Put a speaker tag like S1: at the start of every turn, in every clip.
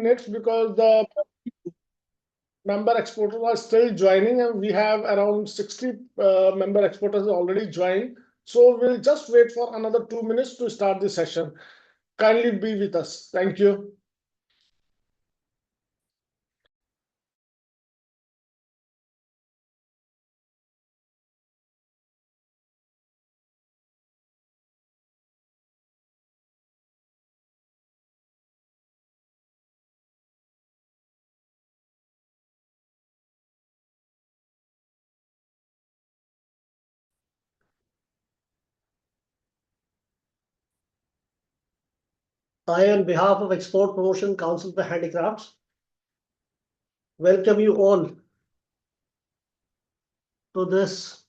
S1: minutes because the member exporters are still joining, and we have around 60 member exporters already joined. So we'll just wait for another 2 minutes to start the session. Kindly be with us. Thank you.
S2: I, on behalf of Export Promotion Council for Handicrafts, welcome you all to this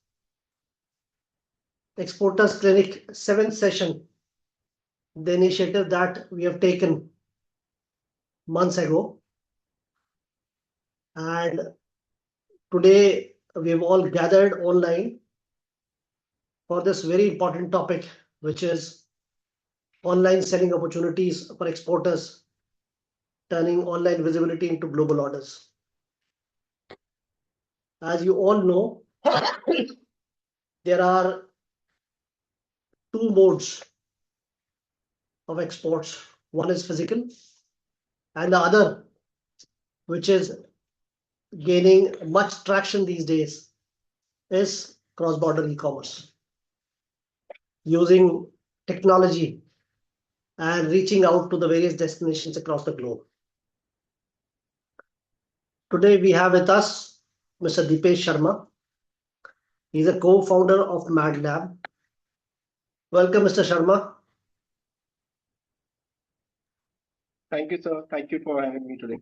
S2: Exporters Clinic 7th session, the initiative that we have taken months ago. And today we have all gathered online for this very important topic, which is online selling opportunities for exporters, turning online visibility into global orders. As you all know, there are two modes of exports. One is physical, and the other, which is gaining much traction these days, is cross-border e-commerce. Using technology and reaching out to the various destinations across the globe. Today we have with us Mr. Deepesh Sharma. He's a co-founder of Mad Lab. Welcome, Mr. Sharma.
S3: Thank you, sir. Thank you for having me today.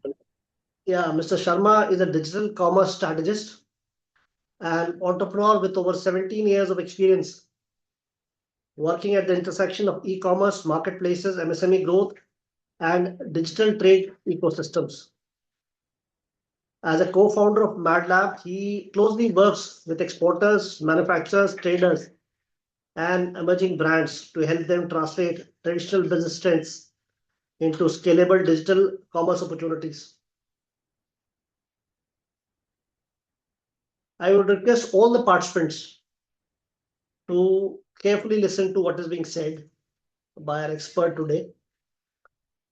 S2: Yeah, Mr. Sharma is a digital commerce strategist and entrepreneur with over 17 years of experience working at the intersection of e-commerce, marketplaces, MSME growth, and digital trade ecosystems. As a co-founder of Mad Lab, he closely works with exporters, manufacturers, traders, and emerging brands to help them translate traditional business trends into scalable digital commerce opportunities. I would request all the participants to carefully listen to what is being said by our expert today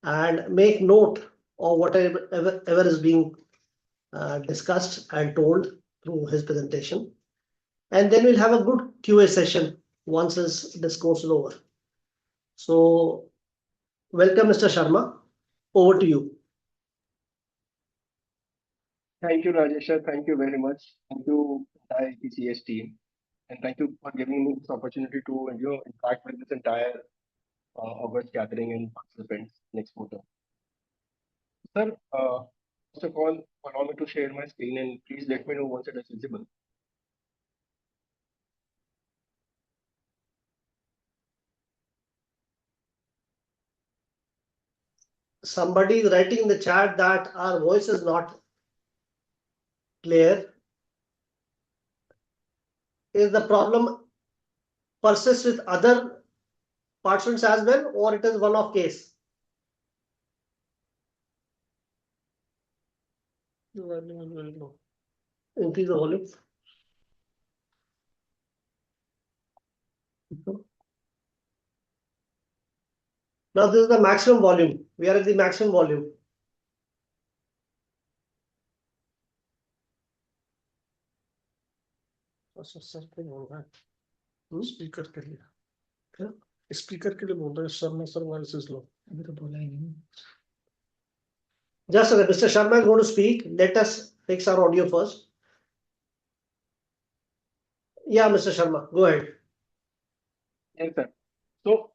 S2: and make note of whatever is being discussed and told through his presentation. And then we'll have a good QA session once his discourse is over. So, welcome, Mr. Sharma. Over to you.
S3: Thank you, Rajesh. Thank you very much. Thank you, entire TCS team, and thank you for giving me this opportunity to interact with this entire August gathering and participants next quarter. Sir, first of all, allow me to share my screen and please let me know once it is visible.
S2: Somebody is writing in the chat that our voice is not clear. Is the problem persist with other participants as well, or it is one-off case?
S1: The volume is very low.
S2: Increase the volume. Now this is the maximum volume. We are at the maximum volume.
S1: Sir पे बोल रहा है speaker के लिए क्या speaker के लिए बोल रहे हैं Sharma sir voice is low अभी तो बोला ही नहीं
S2: Just so Mr. Sharma is going to speak. Let us fix our audio first. Yeah, Mr. Sharma, go ahead.
S3: Yes, sir. So,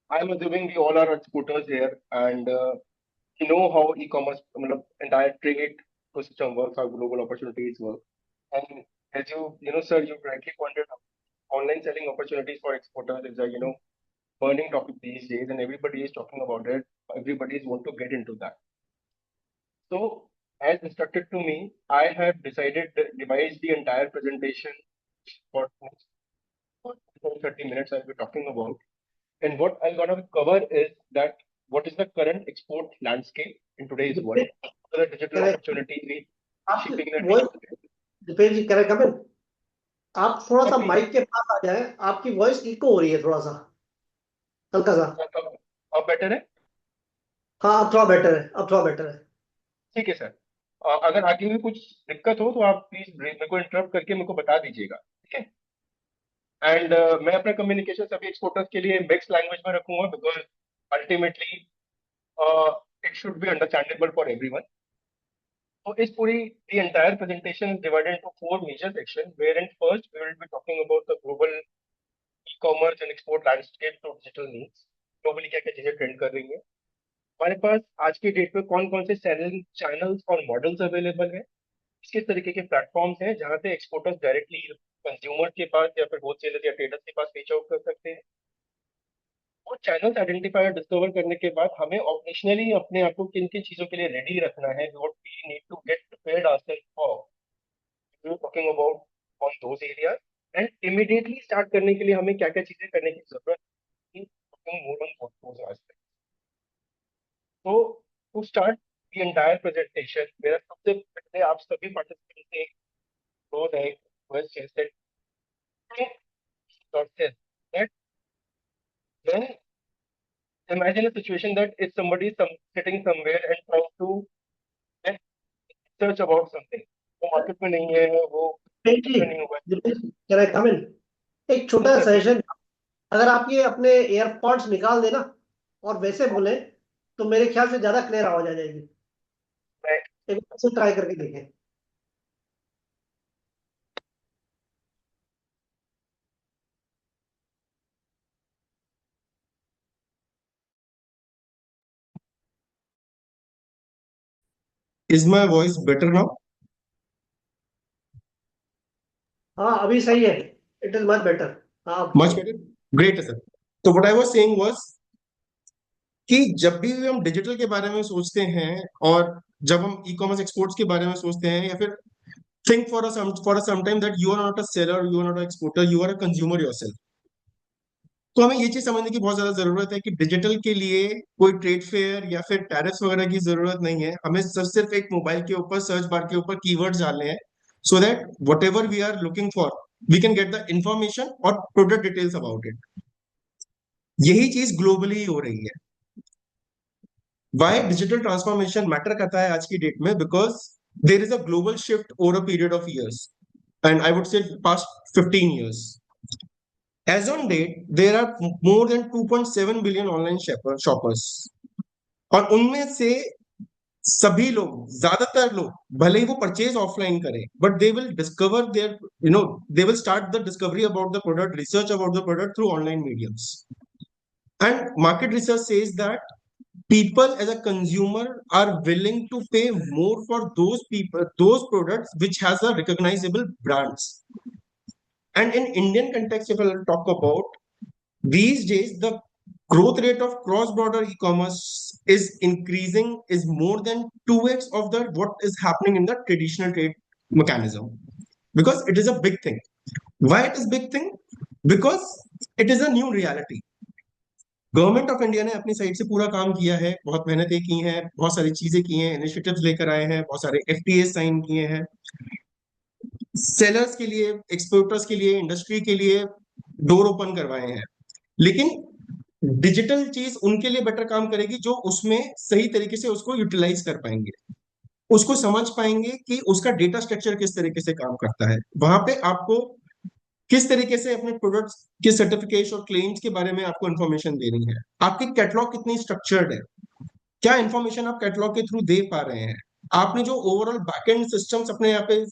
S3: I'm assuming we all are exporters here, and you know how e-commerce, entire trade ecosystem works, how global opportunities work. And as sir, you rightly pointed out, online selling opportunities for exporters is a, burning topic these days, and everybody is talking about it. Everybody is want to get into that. So, as instructed to me, I have devised the entire presentation for 30 minutes I'll be talking about. And what I'm going to cover is that what is the current export landscape in today's world?
S2: Dipesh,
S3: What are the digital
S2: can I-
S3: opportunities we
S2: आपकी
S3: shaping the
S2: voice,
S3: digital?
S2: Deepesh ji, can I come in? आप थोड़ा सा
S3: please.
S2: Mic के पास आ जाए, आपकी voice eco हो रही है थोड़ा सा, हल्का सा।
S3: अब बेटर है?
S2: हाँ, अब थोड़ा बेटर है, अब थोड़ा बेटर है।
S3: ठीक है सर। अगर आगे भी कुछ दिक्कत हो तो आप प्लीज मेरे को इंटरप्ट करके मेरे को बता दीजिएगा, ठीक है? एंड मैं अपना कम्युनिकेशन सभी एक्सपोर्टर्स के लिए मिक्स लैंग्वेज में रखूंगा, because ultimately it should be understandable for everyone. So is puri the entire presentation is divided into four major sections, wherein first we will be talking about the global e-commerce and export landscape to digital needs. Globally क्या क्या चीजें trend कर रही है, हमारे पास आज की date में कौन कौन से सेलिंग चैनल्स और मॉडल्स अवेलेबल है, किस तरीके के प्लेटफॉर्म्स हैं जहां पे एक्सपोर्टर्स डायरेक्टली कंज्यूमर के पास या फिर होलसेलर या ट्रेडर्स के पास रीच आउट कर सकते हैं। और चैनल्स आइडेंटिफाई और डिस्कवर करने के बाद हमें ऑपरेशनली अपने आप को किन किन चीजों के लिए रेडी रखना है, what we need to get prepared ourselves for, we are talking about on those areas. And immediately start करने के लिए हमें क्या क्या चीजें करने की जरूरत है, talking more on those aspects. तो to start the entire presentation, मेरा सबसे पहले आप सभी पार्टिसिपेंट से एक रोज है, question set that when imagine a situation that if somebody is sitting somewhere and trying to get research about something, वो मार्केट में नहीं है, वो नहीं हुआ है।
S2: कैन आई कम इन? एक छोटा
S3: Yes, sir.
S2: सजेशन, अगर आप ये अपने एयरपॉड्स निकाल देना और वैसे बोले तो मेरे ख्याल से ज्यादा क्लियर आवाज आ जाएगी।
S3: Right.
S2: एक बार से ट्राई करके देखें।
S4: Is my voice better now?
S2: हाँ, अभी सही है, इट इज मच बेटर। हाँ,
S4: Much better? Great, sir. So what I was saying was कि जब भी हम डिजिटल के बारे में सोचते हैं और जब हम ई कॉमर्स एक्सपोर्ट्स के बारे में सोचते हैं या फिर think for a some time that you are not a seller, you are not an exporter, you are a consumer yourself. तो हमें ये चीज समझने की बहुत ज्यादा जरूरत है कि डिजिटल के लिए कोई ट्रेड फेयर या फिर टैरिफ्स वगैरह की जरूरत नहीं है। हमें सिर्फ एक मोबाइल के ऊपर सर्च बार के ऊपर कीवर्ड्स डालने हैं so that whatever we are looking for we can get the information और प्रोडक्ट डिटेल्स अबाउट इट। यही चीज ग्लोबली हो रही है। वाई डिजिटल ट्रांसफॉर्मेशन मैटर करता है आज की डेट में? Because there is a global shift over a period of years and I would say past 15 years. As on date, there are more than 2.7 billion online shoppers. और उनमें से सभी लोग, ज्यादातर लोग भले ही वो परचेज ऑफलाइन करें, but they will discover there they will start the discovery about the product, research about the product through online mediums. And market research says that people as a consumer are willing to pay more for those products which has a recognizable brands. And in Indian context, if I'll talk about these days, the growth rate of cross-border e-commerce is increasing, is more than 2x of the what is happening in the traditional trade mechanism, because it is a big thing. Why it is big thing? Because it is a new reality. Government of India ने अपनी side से पूरा काम किया है, बहुत मेहनतें की हैं, बहुत सारी चीजें की हैं, इनिशिएटिव्स लेकर आए हैं, बहुत सारे एफटीए साइन किए हैं सेलर्स के लिए, एक्सपोर्टर्स के लिए, इंडस्ट्री के लिए डोर ओपन करवाए हैं। लेकिन डिजिटल चीज उनके लिए बेटर काम करेगी जो उसमें सही तरीके से उसको यूटिलाइज कर पाएंगे, उसको समझ पाएंगे कि उसका डेटा स्ट्रक्चर किस तरीके से काम करता है। वहां पे आपको किस तरीके से अपने प्रोडक्ट्स के सर्टिफिकेशन और क्लेम्स के बारे में आपको इन्फॉर्मेशन देनी है, आपकी कैटलॉग कितनी स्ट्रक्चर्ड है, क्या इन्फॉर्मेशन आप कैटलॉग के थ्रू दे पा रहे हैं, आपने जो ओवरऑल बैकएंड सिस्टम्स अपने यहाँ पे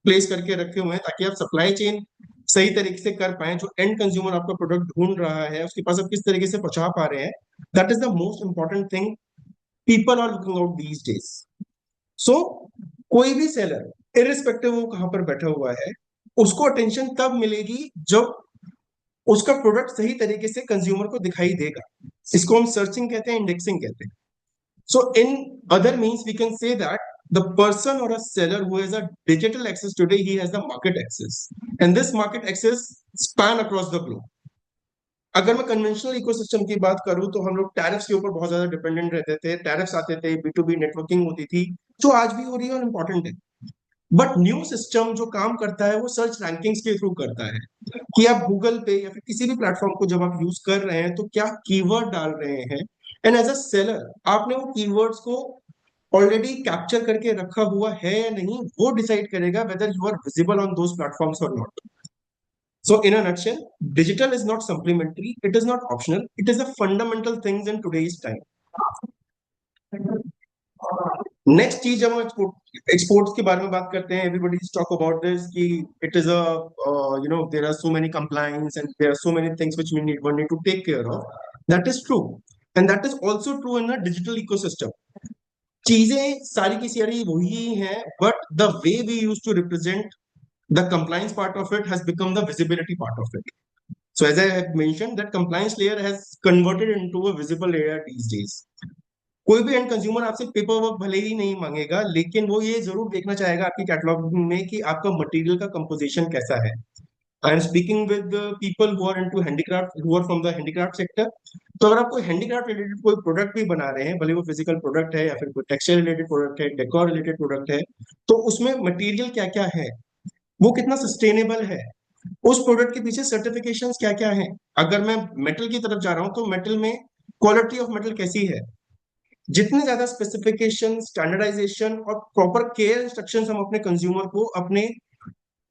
S4: प्लेस करके रखे हुए हैं ताकि आप सप्लाई चेन सही तरीके से कर पाए, जो एंड कंज्यूमर आपका प्रोडक्ट ढूंढ रहा है उसके पास आप किस तरीके से पहुंचा पा रहे हैं। That is the most important thing people are looking out these days. So कोई भी सेलर इरिस्पेक्टिव वो कहां पर बैठा हुआ है, उसको अटेंशन तब मिलेगी जब उसका प्रोडक्ट सही तरीके से कंज्यूमर को दिखाई देगा। इसको हम सर्चिंग कहते हैं, इंडेक्सिंग कहते हैं। So in other means, we can say that the person or a seller who has a digital access today, he has the market access, and this market access span across the globe. अगर मैं conventional ecosystem की बात करूं तो हम लोग tariffs के ऊपर बहुत ज्यादा डिपेंडेंट रहते थे, टैरिफ्स आते थे, B2B नेटवर्किंग होती थी, जो आज भी हो रही है और इम्पोर्टेंट है। बट न्यू सिस्टम जो काम करता है वो सर्च रैंकिंग्स के थ्रू करता है, कि आप गूगल पे या फिर किसी भी प्लेटफॉर्म को जब आप यूज कर रहे हैं तो क्या कीवर्ड डाल रहे हैं, एंड एज अ सेलर आपने वो कीवर्ड्स को ऑलरेडी कैप्चर करके रखा हुआ है या नहीं, वो डिसाइड करेगा whether you are visible on those platforms और not. So in a nutshell, digital is not supplementary, it is not optional, it is a fundamental things in today's time. Next चीज हम एक्सपोर्ट्स के बारे में बात करते हैं, एवरीबॉडी टॉक अबाउट दिस कि it is a there are so many compliance and there are so many things which we need to take care of. That is true, and that is also true in a digital ecosystem. चीजें सारी की सारी वही हैं, but the way we use to represent the compliance part of it has become the visibility part of it. So as I have mentioned, that compliance layer has converted into a visible layer these days. कोई भी and consumer आपसे paper work भले ही नहीं मांगेगा, लेकिन वो ये जरूर देखना चाहेगा आपकी कैटलॉग में कि आपका मटेरियल का कंपोजिशन कैसा है. I am speaking with people who are into handicraft, who are from the handicraft sector. तो अगर आप कोई हैंडीक्राफ्ट रिलेटेड कोई प्रोडक्ट भी बना रहे हैं, भले वो फिजिकल प्रोडक्ट है या फिर कोई टेक्सटाइल रिलेटेड प्रोडक्ट है, डेकोर रिलेटेड प्रोडक्ट है, तो उसमें मटेरियल क्या क्या है, वो कितना सस्टेनेबल है, उस प्रोडक्ट के पीछे सर्टिफिकेशंस क्या क्या हैं. अगर मैं मेटल की तरफ जा रहा हूं तो मेटल में क्वालिटी ऑफ मेटल कैसी है. जितने ज्यादा स्पेसिफिकेशन, स्टैंडर्डाइजेशन और प्रॉपर केयर इंस्ट्रक्शंस हम अपने कंज्यूमर को अपने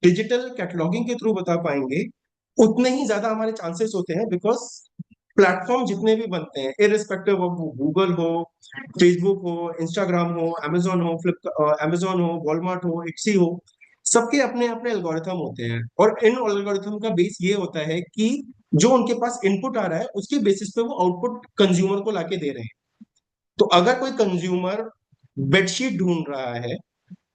S4: डिजिटल कैटलॉगिंग के थ्रू बता पाएंगे, उतने ही ज्यादा हमारे चांसेस होते हैं. बिकॉज प्लेटफॉर्म जितने भी बनते हैं, इररिस्पेक्टिव ऑफ गूगल हो, फेसबुक हो, इंस्टाग्राम हो, अमेजोन हो, अमेजोन हो, वॉलमार्ट हो, इट्सी हो, सबके अपने अपने एल्गोरिथम होते हैं. और इन एल्गोरिथम का बेस ये होता है कि जो उनके पास इनपुट आ रहा है उसके बेसिस पे वो आउटपुट कंज्यूमर को लाके दे रहे हैं. तो अगर कोई कंज्यूमर बेडशीट ढूंढ रहा है,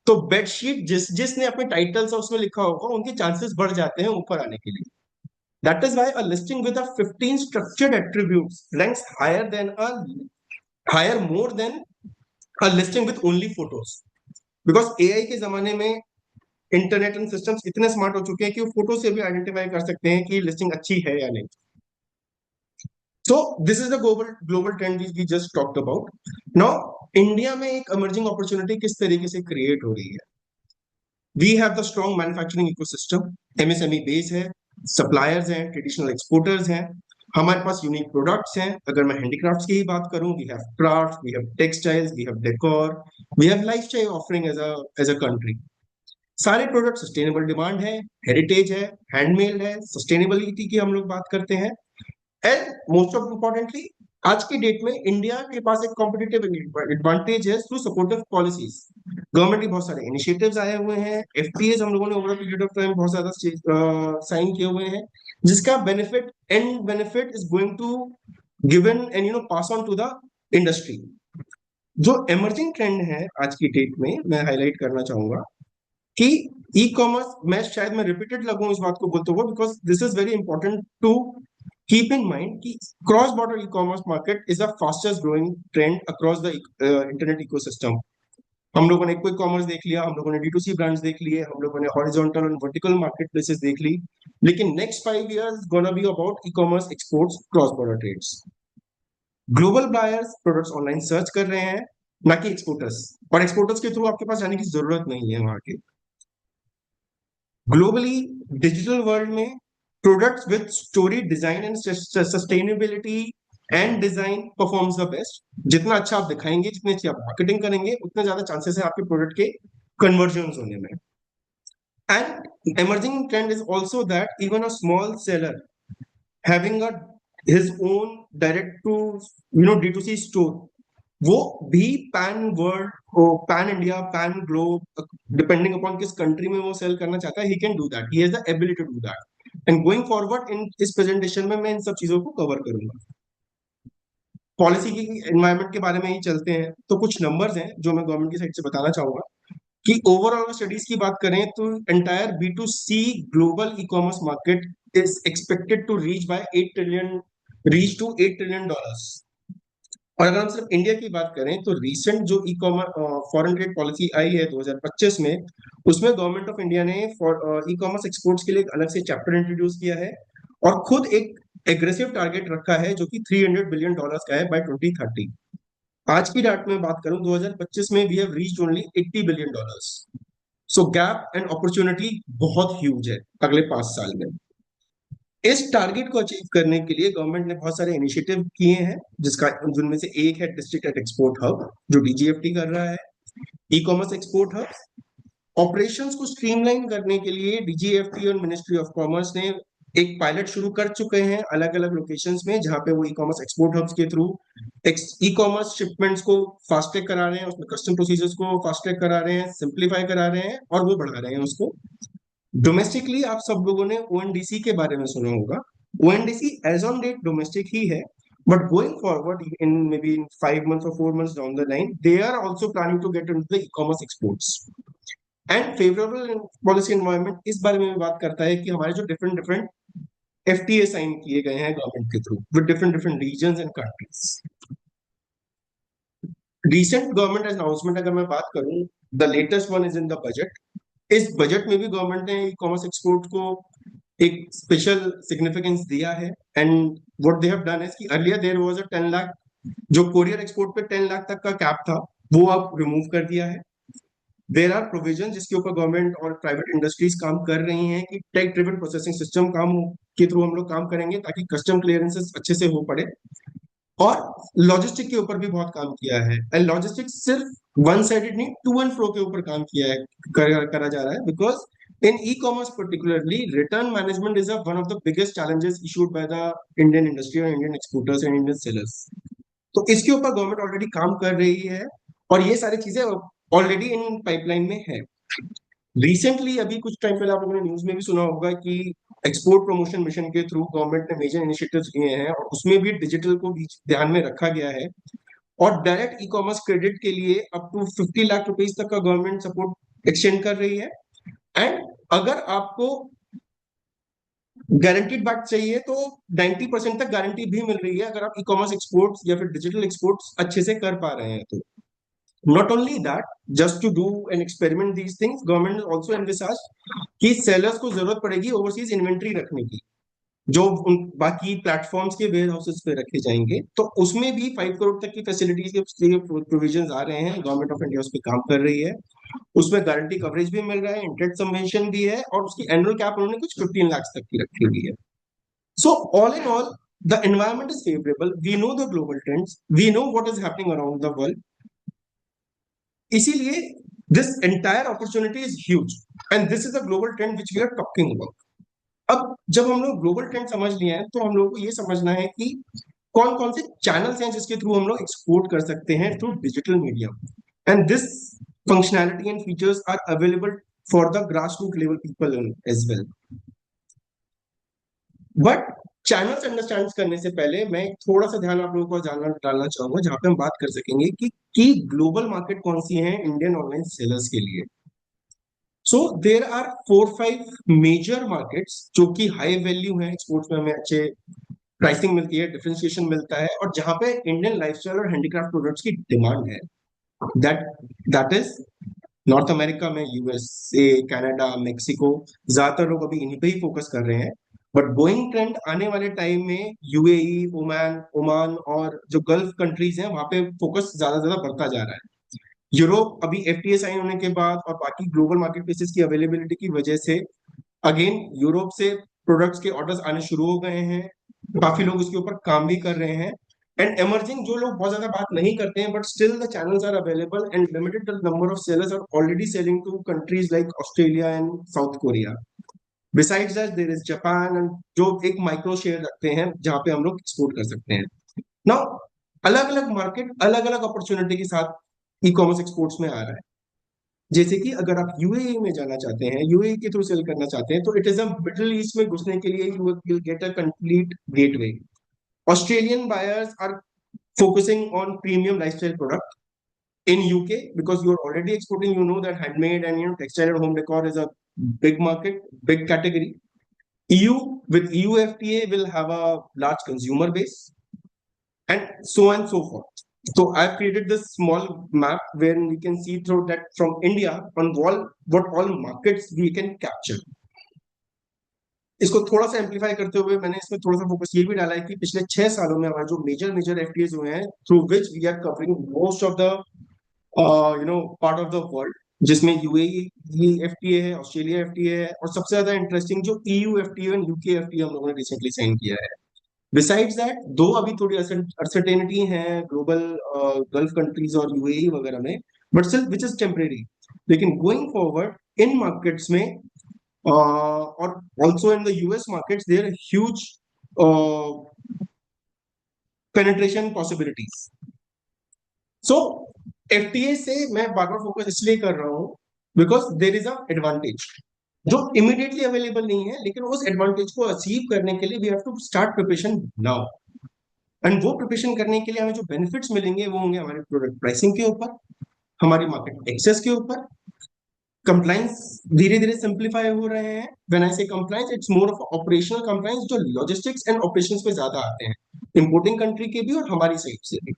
S4: तो बेडशीट जिसने अपने टाइटल्स उसमें लिखा होगा, उनके चांसेस बढ़ जाते हैं ऊपर आने के लिए. That is why a listing with a 15 structured attributes ranks higher more than a listing with only photos. Because AI के जमाने में इंटरनेट एंड सिस्टम्स इतने स्मार्ट हो चुके हैं कि वो फोटो से भी आइडेंटिफाई कर सकते हैं कि लिस्टिंग अच्छी है या नहीं. So this is the global trend we just talked about. Now India में एक इमर्जिंग अपॉर्चुनिटी किस तरीके से क्रिएट हो रही है. We have the strong manufacturing ecosystem, MSME base है, सप्लायर्स हैं, ट्रेडिशनल एक्सपोर्टर्स हैं, हमारे पास यूनिक प्रोडक्ट्स हैं. अगर मैं हैंडीक्राफ्ट्स की ही बात करूं, we have craft, we have textiles, we have decor, we have lifestyle offering as a country. सारे प्रोडक्ट सस्टेनेबल डिमांड है, हेरिटेज है, हैंडमेड है, सस्टेनेबिलिटी की हम लोग बात करते हैं. एंड मोस्ट ऑफ इम्पोर्टेंटली आज की डेट में इंडिया के पास एक कॉम्पिटिटिव एडवांटेज है थ्रू सपोर्टिव पॉलिसीज. गवर्नमेंट के बहुत सारे इनिशिएटिव्स आए हुए हैं, एफटीएस हम लोगों ने ओवर पीरियड ऑफ टाइम बहुत ज्यादा साइन किए हुए हैं, जिसका benefit is going to given and pass on to the industry. जो इमर्जिंग ट्रेंड है आज की डेट में मैं हाईलाइट करना चाहूंगा कि ई कॉमर्स, मैं शायद मैं रिपीटेड लगूं इस बात को बोलते हुए, because this is very important to keep in mind कि cross border e commerce market is the fastest growing trend across the internet ecosystem. हम लोगों ने क्विक कॉमर्स देख लिया, हम लोगों ने D2C ब्रांड्स देख लिए, हम लोगों ने हॉरिजॉन्टल और वर्टिकल मार्केट प्लेसेस देख ली, लेकिन next 5 years gonna be about e commerce exports, cross border trades. Global buyers products online search कर रहे हैं, ना कि एक्सपोर्टर्स, और एक्सपोर्टर्स के थ्रू आपके पास जाने की जरूरत नहीं है वहां के. ग्लोबली डिजिटल वर्ल्ड में products with story, design and sustainability and design performs the best. जितना अच्छा आप दिखाएंगे, जितनी अच्छी आप मार्केटिंग करेंगे, उतने ज्यादा चांसेस है आपके प्रोडक्ट के कन्वर्जन होने में. And emerging trend is also that even a small seller having his own direct to D2C store, वो भी pan world, pan India, pan globe, depending upon किस कंट्री में वो सेल करना चाहता है, he can do that, he has the ability to do that. And going forward in इस presentation में मैं इन सब चीजों को कवर करूंगा. पॉलिसी की एनवायरमेंट के बारे में ही चलते हैं. तो कुछ नंबर्स हैं जो मैं गवर्नमेंट की साइड से बताना चाहूंगा कि ओवरऑल स्टडीज की बात करें तो entire B2C global e commerce market is expected to reach to $8 trillion. और अगर हम सिर्फ इंडिया की बात करें तो रिसेंट जो e commerce foreign trade policy आई है 2025 में, उसमें गवर्नमेंट ऑफ इंडिया ने ई कॉमर्स एक्सपोर्ट्स के लिए एक अलग से चैप्टर इंट्रोड्यूस किया है और खुद एक एग्रेसिव टारगेट रखा है जो कि $300 बिलियन का है बाय 2030। आज की डेट में बात करूं 2025 में we have reached only $80 billion. So gap and opportunity बहुत ह्यूज है अगले 5 साल में। इस टारगेट को अचीव करने के लिए गवर्नमेंट ने बहुत सारे इनिशिएटिव किए हैं, जिनमें से एक है डिस्ट्रिक्ट एट एक्सपोर्ट हब, जो डीजीएफटी कर रहा है। E commerce export hub operations को स्ट्रीमलाइन करने के लिए डीजीएफटी और मिनिस्ट्री ऑफ कॉमर्स ने एक पायलट शुरू कर चुके हैं अलग अलग लोकेशंस में, जहां पे वो ई कॉमर्स एक्सपोर्ट हब्स के थ्रू ई कॉमर्स शिपमेंट्स को फास्ट ट्रैक करा रहे हैं, उसमें कस्टम प्रोसीजर्स को फास्ट ट्रैक करा रहे हैं, सिंप्लीफाई करा रहे हैं और वो बढ़ा रहे हैं उसको। डोमेस्टिकली आप सब लोगों ने ओएनडीसी के बारे में सुना होगा। ONDC as on date domestic ही है, but going forward in may be in 5 months or 4 months down the line they are also planning to get into the e commerce exports. And favourable policy environment इस बारे में भी बात करता है कि हमारे जो डिफरेंट डिफरेंट एफटीए साइन किए गए हैं गवर्नमेंट के through with different different regions and countries. Recent government announcement अगर मैं बात करूं, the latest one is in the budget. इस बजट में भी गवर्नमेंट ने ई कॉमर्स एक्सपोर्ट को एक स्पेशल सिग्निफिकेंस दिया है। And what they have done is कि earlier there was a 10 lakh, जो कोरियर एक्सपोर्ट पे 10 लाख तक का कैप था, वो अब रिमूव कर दिया है। देयर आर प्रोविजन जिसके ऊपर गवर्नमेंट और प्राइवेट इंडस्ट्रीज काम कर रही हैं कि टेक ड्रिवन प्रोसेसिंग सिस्टम के थ्रू हम लोग काम करेंगे ताकि कस्टम क्लियरेंसेस अच्छे से हो पड़े। और लॉजिस्टिक के ऊपर भी बहुत काम किया है। एंड लॉजिस्टिक सिर्फ वन साइडेड नहीं, टू एंड फ्रो के ऊपर काम किया है, करा जा रहा है। Because in e commerce particularly return management is one of the biggest challenges issued by the Indian industry और Indian exporters and Indian sellers. तो इसके ऊपर गवर्नमेंट ऑलरेडी काम कर रही है और ये सारी चीजें ऑलरेडी इन पाइपलाइन में है। रिसेंटली अभी कुछ टाइम पहले आप लोगों ने न्यूज में भी सुना होगा कि एक्सपोर्ट प्रमोशन मिशन के थ्रू गवर्नमेंट ने मेजर इनिशिएटिव्स लिए हैं और उसमें भी डिजिटल को भी ध्यान में रखा गया है। और डायरेक्ट ई कॉमर्स क्रेडिट के लिए अप टू 50 लाख रुपीज तक का गवर्नमेंट सपोर्ट एक्सटेंड कर रही है। एंड अगर आपको गारंटीड बैक चाहिए तो 90% तक गारंटी भी मिल रही है अगर आप ई कॉमर्स एक्सपोर्ट्स या फिर डिजिटल एक्सपोर्ट्स अच्छे से कर पा रहे हैं तो। Not only that, just to do and experiment these things, government has also envisaged कि sellers को जरूरत पड़ेगी ओवरसीज इन्वेंट्री रखने की, जो उन बाकी प्लेटफॉर्म्स के वेयर हाउसेस पे रखे जाएंगे। तो उसमें भी 5 करोड़ तक की फैसिलिटीज के प्रोविजन आ रहे हैं। गवर्नमेंट ऑफ इंडिया उस पर काम कर रही है। उसमें गारंटी कवरेज भी मिल रहा है, इंटरेस्ट सबवेंशन भी है और उसकी एनुअल कैप उन्होंने कुछ 15 लाख तक की रखी हुई है। So all in all the environment is favourable. We know the global trends, we know what is happening around the world. इसीलिए this entire opportunity is huge and this is a global trend which we are talking about. अब जब हम लोग global trend समझ लिए हैं तो हम लोगों को ये समझना है कि कौन कौन से चैनल्स हैं जिसके थ्रू हम लोग एक्सपोर्ट कर सकते हैं through digital medium. And this functionality and features are available for the grass root level people as well. But channels understand करने से पहले मैं थोड़ा सा ध्यान आप लोगों को डालना चाहूंगा जहां पे हम बात कर सकेंगे कि ग्लोबल मार्केट कौन सी है इंडियन ऑनलाइन सेलर्स के लिए। सो देर आर 4-5 मेजर मार्केट्स जो कि हाई वैल्यू है, एक्सपोर्ट्स में हमें अच्छे प्राइसिंग मिलती है, डिफरेंशिएशन मिलता है और जहां पे इंडियन लाइफस्टाइल और हैंडीक्राफ्ट प्रोडक्ट्स की डिमांड है। दैट इज नॉर्थ अमेरिका में यूएसए, कनाडा, मेक्सिको। ज्यादातर लोग अभी इन्हीं पे ही फोकस कर रहे हैं। बट गोइंग ट्रेंड आने वाले टाइम में यूएई, ओमान और जो गल्फ कंट्रीज हैं वहां पे फोकस ज्यादा बढ़ता जा रहा है। यूरोप अभी एफटीए साइन होने के बाद और बाकी ग्लोबल मार्केट प्लेसेस की अवेलेबिलिटी की वजह से अगेन यूरोप से प्रोडक्ट्स के ऑर्डर्स आने शुरू हो गए हैं। काफी लोग उसके ऊपर काम भी कर रहे हैं। एंड इमर्जिंग जो लोग बहुत ज्यादा बात नहीं करते हैं but still the channels are available and limited number of sellers are already selling to countries like Australia and South Korea. Besides that there is Japan and जो एक माइक्रो शेयर रखते हैं जहां पे हम लोग एक्सपोर्ट कर सकते हैं। नाउ अलग अलग मार्केट अलग अलग अपॉर्चुनिटी के साथ ई कॉमर्स एक्सपोर्ट्स में आ रहा है। जैसे कि अगर आप यूएई में जाना चाहते हैं, यूएई के थ्रू सेल करना चाहते हैं तो it is a Middle East में घुसने के लिए you will get a complete gateway. Australian buyers are focusing on premium lifestyle product. In UK, because you're already exporting, you know that handmade and textile and home decor is a big market, big category. EU with EU FTA will have a large consumer base, and so on and so forth. So I've created this small map where we can see through that from India on what all markets we can capture. इसको थोड़ा सा amplify करते हुए मैंने इसमें थोड़ा सा focus ये भी डाला है कि पिछले 6 सालों में हमारे जो मेजर मेजर एफटीएज हुए हैं through which we are covering most of the part of the world, जिसमें यूएई एफटीए है, ऑस्ट्रेलिया एफटीए है, और सबसे ज्यादा इंटरेस्टिंग जो ईयू एफटीए और यूके एफटीए हम लोगों ने रिसेंटली साइन किया है। बिसाइड्स दैट दो अभी थोड़ी अनसर्टेनिटी है ग्लोबल गल्फ कंट्रीज और यूएई वगैरह में, but still which is temporary. लेकिन गोइंग फॉरवर्ड इन मार्केट्स में और also in the US markets there huge penetration possibilities. So FTA से मैं बार बार फोकस इसलिए कर रहा हूं because there is a advantage जो इमीडिएटली अवेलेबल नहीं है, लेकिन उस एडवांटेज को अचीव करने के लिए we have to start preparation now. And वो प्रिपरेशन करने के लिए हमें जो बेनिफिट्स मिलेंगे वो होंगे हमारे प्रोडक्ट प्राइसिंग के ऊपर, हमारी मार्केट एक्सेस के ऊपर, कंप्लायंस धीरे धीरे सिंप्लीफाई हो रहे हैं। व्हेन आई से compliance it's more of operational compliance जो लॉजिस्टिक्स एंड ऑपरेशंस पे ज्यादा आते हैं, इंपोर्टिंग कंट्री के भी और हमारी साइड से भी।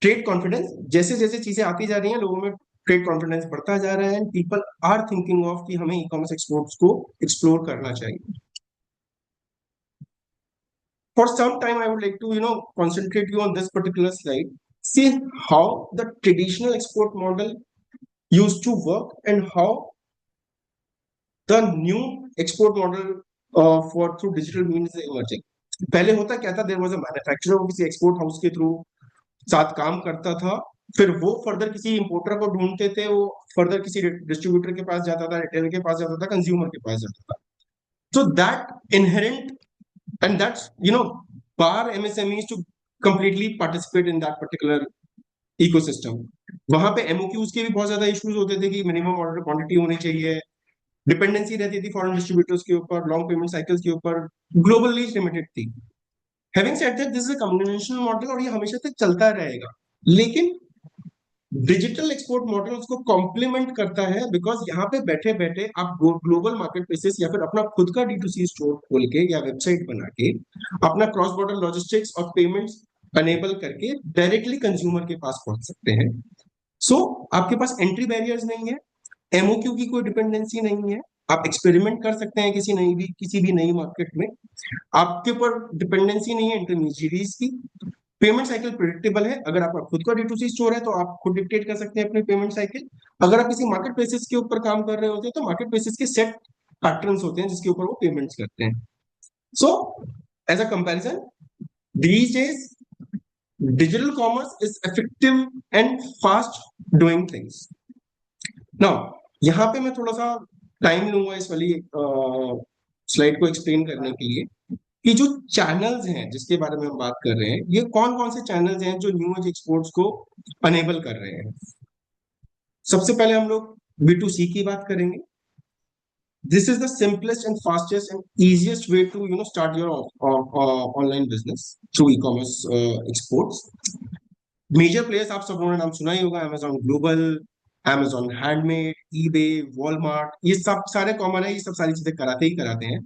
S4: ट्रेड कॉन्फिडेंस, जैसे जैसे चीजें आती जा रही हैं लोगों में ट्रेड कॉन्फिडेंस बढ़ता जा रहा है and people are thinking of कि हमें ई कॉमर्स एक्सपोर्ट्स को एक्सप्लोर करना चाहिए। For some time I would like to concentrate you on this particular slide, see how the traditional export model used to work and how the new export model for through digital means is emerging. पहले होता क्या था, there was a manufacturer वो किसी export house के through साथ काम करता था, फिर वो फर्दर किसी इंपोर्टर को ढूंढते थे, वो फर्दर किसी डिस्ट्रीब्यूटर के पास जाता था, रिटेलर के पास जाता था, कंज्यूमर के पास जाता था। So that inherent and that's bar MSMEs to completely participate in that particular ecosystem. वहां पे MOQs के भी बहुत ज्यादा इश्यूज होते थे कि मिनिमम ऑर्डर क्वांटिटी होनी चाहिए, डिपेंडेंसी रहती थी फॉरेन डिस्ट्रीब्यूटर्स के ऊपर, लॉन्ग पेमेंट साइकिल्स के ऊपर, ग्लोबली लिमिटेड थी। Having said that this is a conventional model और ये हमेशा तक चलता रहेगा, लेकिन डिजिटल एक्सपोर्ट मॉडल उसको कॉम्प्लीमेंट करता है बिकॉज यहाँ पे बैठे बैठे आप ग्लोबल मार्केट प्लेसेस या फिर अपना खुद का D2C स्टोर खोल के या वेबसाइट बना के अपना क्रॉस बॉर्डर लॉजिस्टिक्स और पेमेंट्स अनेबल करके डायरेक्टली कंज्यूमर के पास पहुंच सकते हैं। सो आपके पास एंट्री बैरियर्स नहीं है, MOQ की कोई डिपेंडेंसी नहीं है, आप एक्सपेरिमेंट कर सकते हैं किसी भी नई मार्केट में, आपके ऊपर डिपेंडेंसी नहीं है इंटरमीडिएटरीज की, पेमेंट साइकिल प्रिडिक्टेबल है। अगर आपका खुद का D2C स्टोर है तो आप खुद डिक्टेट कर सकते हैं अपनी पेमेंट साइकिल। अगर आप किसी मार्केट प्लेसेस के ऊपर काम कर रहे होते हैं तो मार्केट प्लेसेस के सेट पैटर्न्स होते हैं जिसके ऊपर वो पेमेंट्स करते हैं। So as a comparison these days digital commerce is effective and fast doing things. Now यहाँ पे मैं थोड़ा सा टाइम लूंगा इस वाली स्लाइड को एक्सप्लेन करने के लिए कि जो चैनल्स हैं जिसके बारे में हम बात कर रहे हैं, ये कौन कौन से चैनल्स हैं जो न्यू एज एक्सपोर्ट्स को अनेबल कर रहे हैं। सबसे पहले हम लोग B2C की बात करेंगे। This is the simplest and fastest and easiest way to start your online business through e-commerce exports. Major players आप सब लोगों ने नाम सुना ही होगा, Amazon global, Amazon handmade, eBay, Walmart, ये सब सारे कॉमन है, ये सब सारी चीजें कराते ही कराते हैं।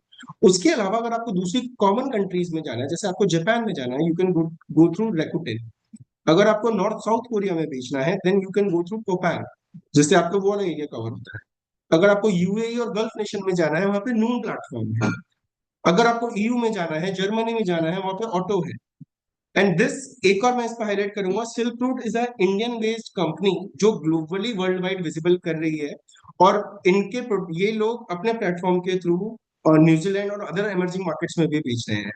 S4: उसके अलावा अगर आपको दूसरी कॉमन कंट्रीज में जाना है, जैसे आपको जापान में जाना है, you can go through Rakuten। अगर आपको नॉर्थ साउथ कोरिया में बेचना है then you can go through Coupang, जिससे आपको वो वाला एरिया कवर होता है। अगर आपको यूएई और गल्फ नेशन में जाना है वहां पे नून प्लेटफॉर्म है। अगर आपको ईयू में जाना है, जर्मनी में जाना है, वहां पे ऑटो है। एंड दिस एक और मैं इस पर हाईलाइट करूंगा, silk route is a Indian based company जो ग्लोबली वर्ल्ड वाइड विजिबल कर रही है और इनके ये लोग अपने प्लेटफॉर्म के थ्रू और न्यूजीलैंड और अदर इमर्जिंग मार्केट्स में भी बेच रहे हैं।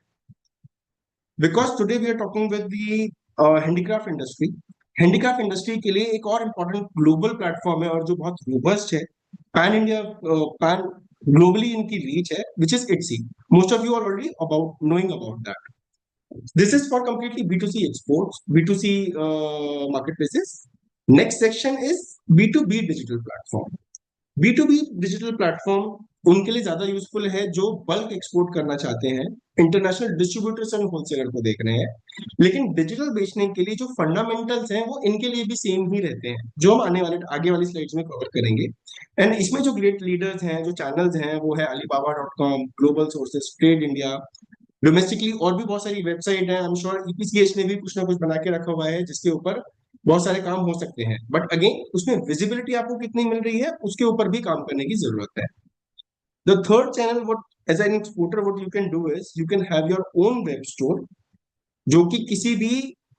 S4: Because today we are talking with the handicraft industry. Handicraft industry के लिए एक और इम्पोर्टेंट ग्लोबल प्लेटफॉर्म है और जो बहुत रोबस्ट है, पैन इंडिया पैन ग्लोबली इनकी रीच है, which is Etsy. Most of you are already knowing about that. This is for completely B2C exports, B2C marketplaces. Next section is B2B digital platform. B2B digital platform उनके लिए ज्यादा useful है जो bulk export करना चाहते हैं, international distributors and wholesaler को देख रहे हैं। लेकिन डिजिटल बेचने के लिए जो फंडामेंटल्स हैं वो इनके लिए भी सेम ही रहते हैं, जो हम आगे वाली स्लाइड्स में कवर करेंगे। एंड इसमें जो ग्रेट लीडर्स हैं, जो चैनल्स हैं, वो है alibaba.com, global sources, trade India, domestically और भी बहुत सारी वेबसाइट है। आई एम श्योर EPCH ने भी कुछ ना कुछ बना के रखा हुआ है जिसके ऊपर बहुत सारे काम हो सकते हैं, बट अगेन उसमें विजिबिलिटी आपको कितनी मिल रही है उसके ऊपर भी काम करने की जरूरत है। The third channel what as an exporter what you can do is you can have your own web store, जो कि किसी भी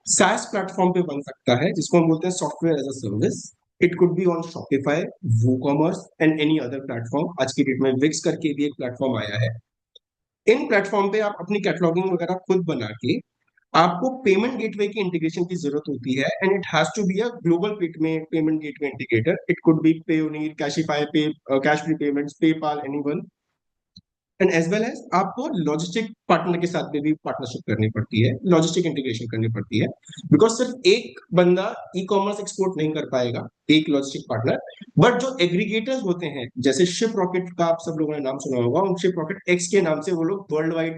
S4: SaaS प्लेटफॉर्म पे बन सकता है, जिसको हम बोलते हैं software as a service. It could be on Shopify, WooCommerce and any other platform. आज की डेट में Wix करके भी एक प्लेटफॉर्म आया है. इन प्लेटफॉर्म पे आप अपनी कैटलॉगिंग वगैरह खुद बना के, आपको पेमेंट गेटवे की इंटीग्रेशन की जरूरत होती है, and it has to be a global payment gateway integrator. It could be Payoneer, Cashify, Cashfree payments, PayPal, anyone. And as well as आपको लॉजिस्टिक पार्टनर के साथ में भी पार्टनरशिप करनी पड़ती है, लॉजिस्टिक इंटीग्रेशन करनी पड़ती है, बिकॉज सिर्फ एक बंदा ई कॉमर्स एक्सपोर्ट नहीं कर पाएगा, एक लॉजिस्टिक पार्टनर. बट जो एग्रीगेटर्स होते हैं, जैसे शिप रॉकेट का आप सब लोगों ने नाम सुना होगा, उन शिप रॉकेट एक्स के नाम से वो लोग वर्ल्ड वाइड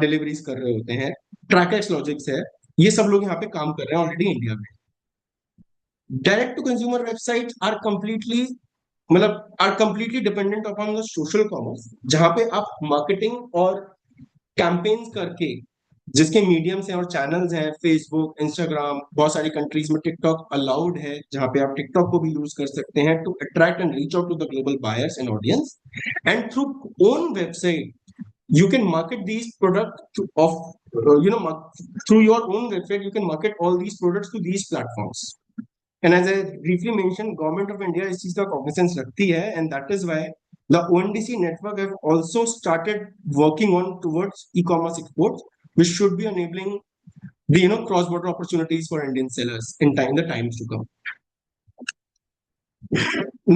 S4: डिलीवरीज कर रहे होते हैं. ट्रैकेक्स लॉजिक्स है, ये सब लोग यहाँ पे काम कर रहे हैं ऑलरेडी इंडिया में. Direct to consumer website are completely dependent upon the social commerce, जहां पे आप मार्केटिंग और कैंपेन्स करके, जिसके मीडियम्स हैं और चैनल्स हैं, फेसबुक, इंस्टाग्राम, बहुत सारी कंट्रीज में टिकटॉक अलाउड है, जहां पे आप टिकटॉक को भी यूज कर सकते हैं to attract and reach out to the global buyers and audience. And through own website you can market these products through your own website. You can market all these products to these platforms. And as I briefly mentioned, government of India इस चीज का cognizance रखती है, and that is why the ONDC network have also started working on towards e-commerce exports, which should be enabling the cross-border opportunities for Indian sellers in the times to come.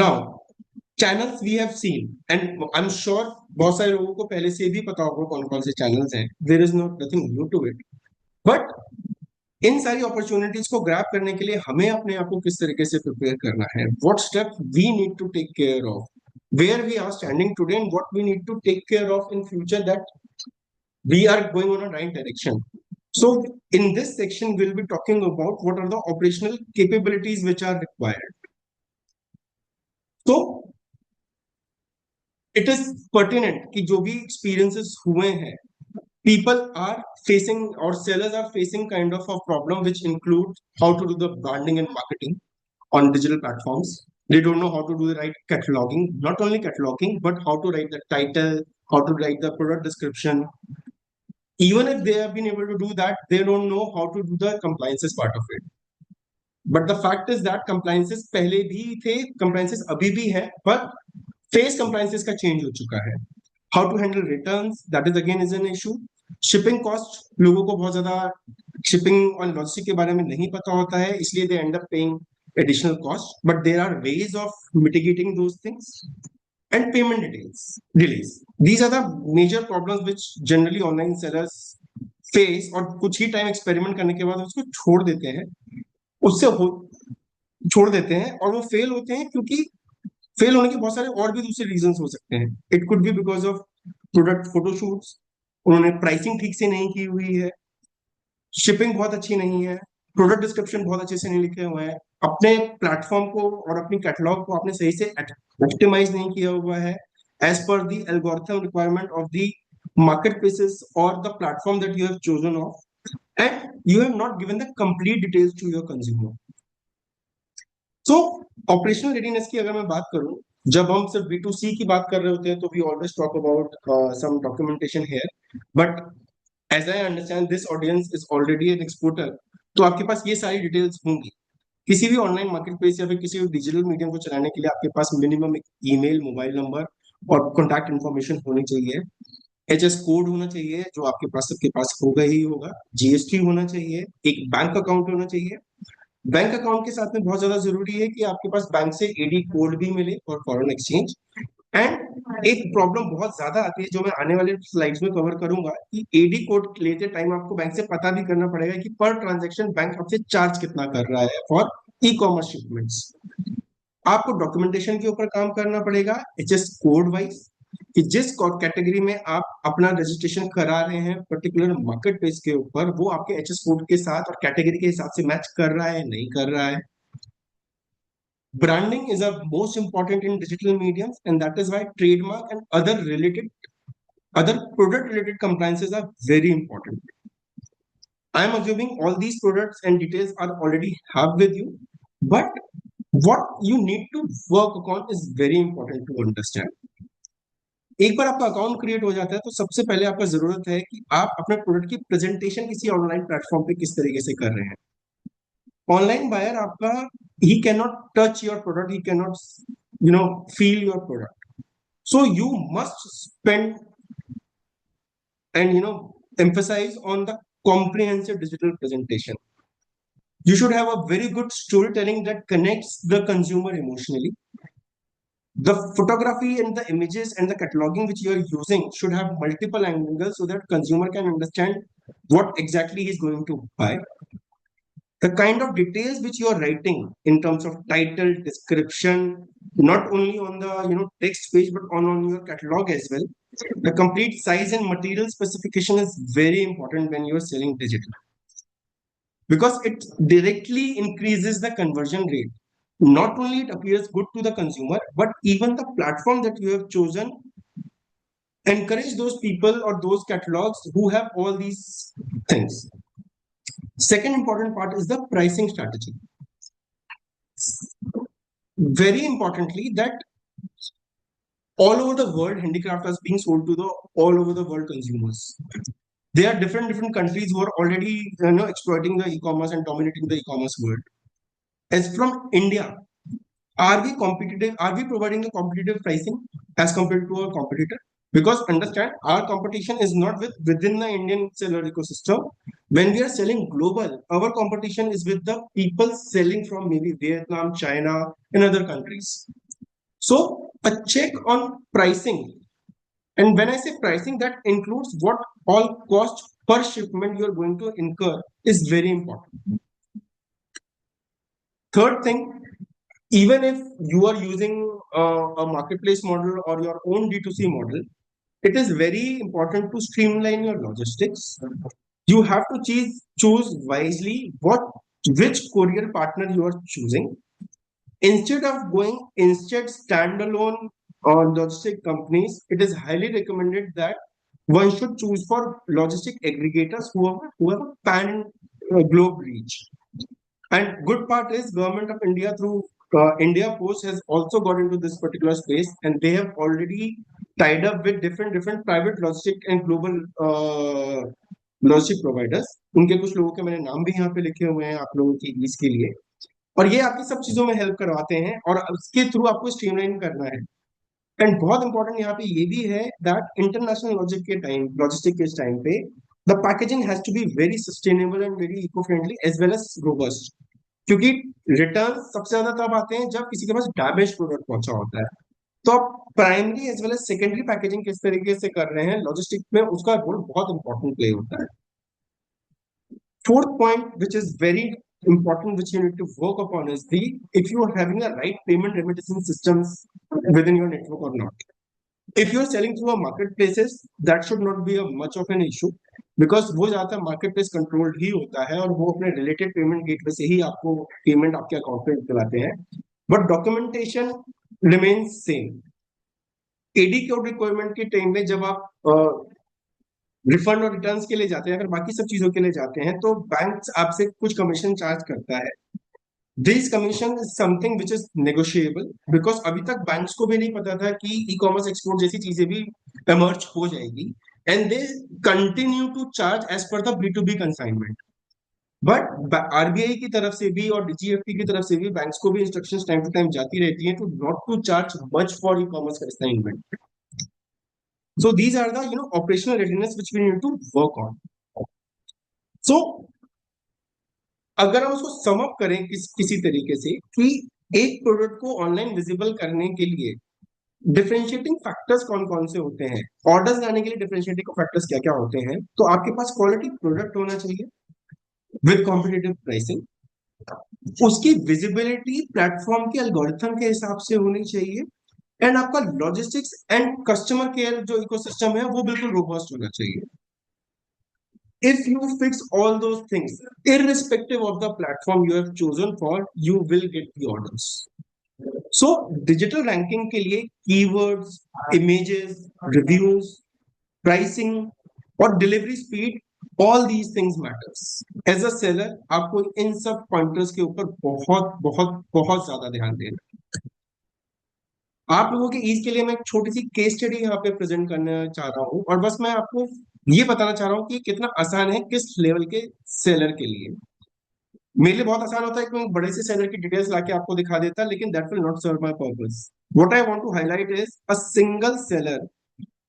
S4: Now, channels we have seen, and I am sure बहुत सारे लोगों को पहले से भी पता होगा कौन कौन से चैनल्स हैं. There is nothing new to it. But इन सारी अपॉर्चुनिटीज को ग्रैब करने के लिए हमें अपने आप को किस तरीके से प्रिपेयर करना है, what step we need to take care of, where we are standing today and what we need to take care of in future, that we are going on a right direction. So in this section we'll be talking about what are the operational capabilities which are required. So it is pertinent कि जो भी experiences हुए हैं, people are facing or sellers are facing kind of a problem which include how to do the branding and marketing on digital platforms. They don't know how to do the right cataloging, not only cataloging, but how to write the title, how to write the product description. Even if they have been able to do that, they don't know how to do the compliances part of it. But the fact is that compliances पहले भी थे, compliances अभी भी है, but face compliances का change हो चुका है. How to handle returns, that is again is an issue. Shipping cost, लोगों को बहुत ज्यादा शिपिंग और लॉजिस्टिक के बारे में नहीं पता होता है, इसलिए they end up paying additional cost. But there are ways of mitigating those things. And payment delays, these are the major problems which generally online sellers face, और कुछ ही टाइम एक्सपेरिमेंट करने के बाद उसको छोड़ देते हैं, छोड़ देते हैं, और वो फेल होते हैं क्योंकि फेल होने के बहुत सारे और भी दूसरे रीजंस हो सकते हैं. It could B because of product photoshoots, उन्होंने प्राइसिंग ठीक से नहीं की हुई है, शिपिंग बहुत अच्छी नहीं है, प्रोडक्ट डिस्क्रिप्शन बहुत अच्छे से नहीं लिखे हुए हैं, अपने प्लेटफॉर्म को और अपनी कैटलॉग को आपने सही से ऑप्टिमाइज नहीं किया हुआ है as per the algorithm requirement of the market places और the platform that you have chosen of, and you have not given the complete details to your consumer. So operational readiness की अगर मैं बात करूं, जब हम सिर्फ B2C की बात कर रहे होते हैं तो we always talk about some documentation here, but as I understand this audience is already an exporter, तो आपके पास ये सारी डिटेल्स होंगी. किसी भी ऑनलाइन मार्केट प्लेस या फिर किसी भी डिजिटल मीडियम को चलाने के लिए आपके पास मिनिमम एक ईमेल, मोबाइल नंबर और कॉन्टैक्ट इन्फॉर्मेशन होनी चाहिए. HS कोड होना चाहिए जो आपके पास सबके पास होगा ही होगा. GST होना चाहिए. एक बैंक अकाउंट होना चाहिए. बैंक अकाउंट के साथ में बहुत ज्यादा जरूरी है कि आपके पास बैंक से AD कोड भी मिले और फॉरेन एक्सचेंज. एंड एक प्रॉब्लम बहुत ज्यादा आती है जो मैं आने वाले स्लाइड्स में कवर करूंगा, कि AD कोड लेते टाइम आपको बैंक से पता भी करना पड़ेगा कि पर ट्रांजैक्शन बैंक आपसे चार्ज कितना कर रहा है फॉर ई-कॉमर्स शिपमेंट्स. आपको डॉक्यूमेंटेशन के ऊपर काम करना पड़ेगा HS कोड वाइज, कि जिस कैटेगरी में आप अपना रजिस्ट्रेशन करा रहे हैं पर्टिकुलर मार्केट प्लेस के ऊपर, वो आपके HS कोड के साथ और कैटेगरी के हिसाब से मैच कर रहा है नहीं कर रहा है. Branding is a most important in digital mediums, and that is why trademark and other product related compliances are very important. I am assuming all these products and details are already have with you, but what you need to work upon is very important to understand. एक बार आपका account create हो जाता है तो सबसे पहले आपका जरूरत है कि आप अपने प्रोडक्ट की प्रेजेंटेशन किसी ऑनलाइन प्लेटफॉर्म पे किस तरीके से कर रहे हैं। ऑनलाइन बायर आपका, he can not touch your product, he can not feel your product, so you must spend and emphasize on the comprehensive digital presentation. You should have a very good storytelling that connects the consumer emotionally. The photography and the images and the cataloging which you are using should have multiple angles so that consumer can understand what exactly he's going to buy. The kind of details which you are writing in terms of title, description, not only on the text page but on your catalog as well. The complete size and material specification is very important when you are selling digital, because it directly increases the conversion rate. Not only it appears good to the consumer, but even the platform that you have chosen encourage those people or those catalogs who have all these things. Second important part is the pricing strategy. Very importantly, that all over the world, handicraft is being sold to the all over the world consumers. There are different countries who are already exploiting the e-commerce and dominating the e-commerce world. As from India, are we competitive? Are we providing a competitive pricing as compared to our competitor? Because understand, our competition is not within the Indian seller ecosystem. When we are selling global, our competition is with the people selling from maybe Vietnam, China, and other countries. So a check on pricing, and when I say pricing, that includes what all cost per shipment you are going to incur, is very important. Third thing, even if you are using a marketplace model or your own D2C model, it is very important to streamline your logistics. You have to choose wisely which courier partner you are choosing. Instead of going standalone logistic companies, it is highly recommended that one should choose for logistic aggregators who have a pan globe reach. And good part is Government of India through India Post has also got into this particular space, and they have already tied up with different private logistic and global logistic providers. उनके कुछ लोगों के मैंने नाम भी यहाँ पे लिखे हुए हैं आप लोगों की ईज के लिए, और ये आपकी सब चीजों में हेल्प करवाते हैं और उसके थ्रू आपको स्ट्रीमलाइन करना है। एंड बहुत इंपॉर्टेंट यहाँ पे ये भी है दैट इंटरनेशनल लॉजिस्टिक के टाइम पे the packaging has to be very sustainable and very eco friendly as well as robust, क्योंकि रिटर्न सबसे ज्यादा तब आते हैं जब किसी के पास डैमेज प्रोडक्ट पहुंचा होता है। तो आप primary as well as secondary packaging किस तरीके से कर रहे हैं लॉजिस्टिक में, उसका रोल बहुत इंपॉर्टेंट प्ले होता है। Fourth point, which is very important, which you need to work upon, is if you are having the right payment remittance systems within your network or not. If you are selling through a marketplaces, that should not be a much of an issue, because वो ज्यादातर marketplace controlled ही होता है और वो अपने related payment gateway से ही आपको payment आपके account पे दिलाते हैं, but documentation remains same. AD code requirement के टाइम में जब आप रिफंड और रिटर्न्स के लिए जाते हैं, अगर बाकी सब चीजों के लिए जाते हैं तो बैंक आपसे कुछ कमीशन चार्ज करता है। This commission is something which is negotiable, because अभी तक बैंक्स को भी नहीं पता था कि ई कॉमर्स एक्सपोर्ट जैसी चीजें भी इमर्ज हो जाएगी, and they continue to charge as per the B2B consignment. But RBI की तरफ से भी और DGFT की तरफ से भी बैंक्स को भी इंस्ट्रक्शंस टाइम टू टाइम जाती रहती हैं to not to charge much for e commerce consignment. So these are the operational readiness which we need to work on. So अगर हम उसको सम अप करें किसी तरीके से कि एक प्रोडक्ट को ऑनलाइन विजिबल करने के लिए डिफरेंशिएटिंग फैक्टर्स कौन कौन से होते हैं, ऑर्डर्स लाने के लिए डिफरेंशिएटिंग फैक्टर्स क्या क्या होते हैं, तो आपके पास क्वालिटी प्रोडक्ट होना चाहिए विद कॉम्पिटिटिव प्राइसिंग, उसकी विजिबिलिटी प्लेटफॉर्म के एल्गोरिथम के हिसाब से होनी चाहिए, एंड आपका लॉजिस्टिक्स एंड कस्टमर केयर जो इकोसिस्टम है वो बिल्कुल रोबस्ट होना चाहिए। If you fix all those things, irrespective of the platform you have chosen for, you will get the orders. So digital ranking के लिए keywords, images, reviews, pricing और delivery speed, all these things matters. As a seller, आपको इन सब pointers के ऊपर बहुत बहुत बहुत ज्यादा ध्यान देना। आप लोगों के ईज के लिए मैं एक छोटी सी केस स्टडी यहाँ पे प्रेजेंट करना चाह रहा हूँ, और बस मैं आपको ये बताना चाह रहा हूँ कि कितना आसान है किस लेवल के सेलर के लिए। मेरे लिए बहुत आसान होता है कि मैं एक बड़े से सेलर की डिटेल्स लाके आपको दिखा देता, लेकिन that will not serve my purpose. What I want to highlight is a single seller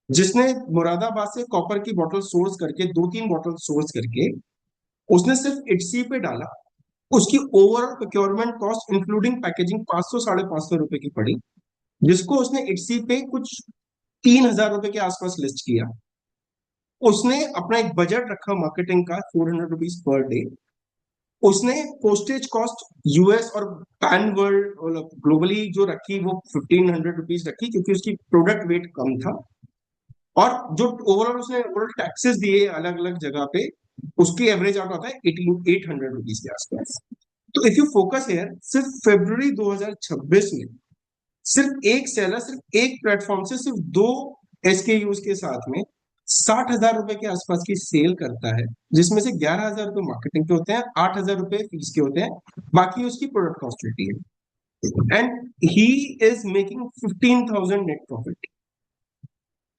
S4: जिसने मुरादाबाद से कॉपर की बोतल सोर्स करके, 2-3 बोतल सोर्स करके उसने सिर्फ इट्सी पे डाला, उसकी overall procurement cost including packaging 500 550 रुपए की पड़ी, जिसको उसने इट्सी पे कुछ 3,000 रुपए के आसपास लिस्ट किया। उसने अपना एक बजट रखा मार्केटिंग का 400 रुपीज पर डे। उसने पोस्टेज कॉस्ट यूएस और पैन वर्ल्ड ग्लोबली जो रखी वो 1,500 रुपीज रखी, क्योंकि उसकी प्रोडक्ट वेट कम था। और जो ओवरऑल उसने ओवरऑल टैक्सेस दिए अलग अलग जगह पे, उसकी एवरेज आउट आता है 800 रुपीज के आसपास। तो इफ यू फोकस हियर, सिर्फ फरवरी 2026 में सिर्फ एक सेलर सिर्फ एक प्लेटफॉर्म से सिर्फ 2 SKUs के साथ में 60,000 रुपए के आसपास की सेल करता है, जिसमें से 11,000 रुपए मार्केटिंग के होते हैं, 8,000 रुपए फीस के होते हैं, बाकी उसकी प्रोडक्ट कॉस्ट होती है, and he is making 15,000 net profit.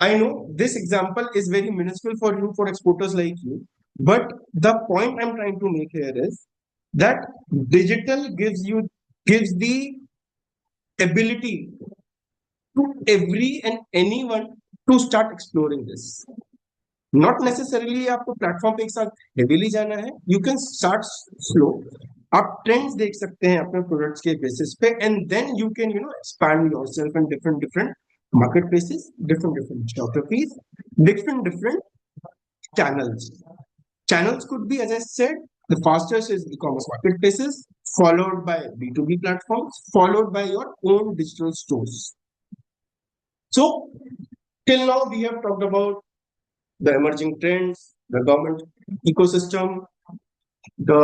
S4: I know this example is very minuscule for you, for exporters like you, but the point I'm trying to make here is that digital gives the ability to every and anyone to start exploring this. Not necessarily आपको platform पे एक साथ heavily जाना है, you can start slow. आप trends देख सकते हैं अपने प्रोडक्ट्स के बेसिस पे, and then you can expand yourself in different different marketplaces, different geographies, different channels. Channels could be, as I said, the fastest is e-commerce marketplaces, followed by B2B platforms, followed by your own digital stores. So till now we have talked about the emerging trends, the government ecosystem, the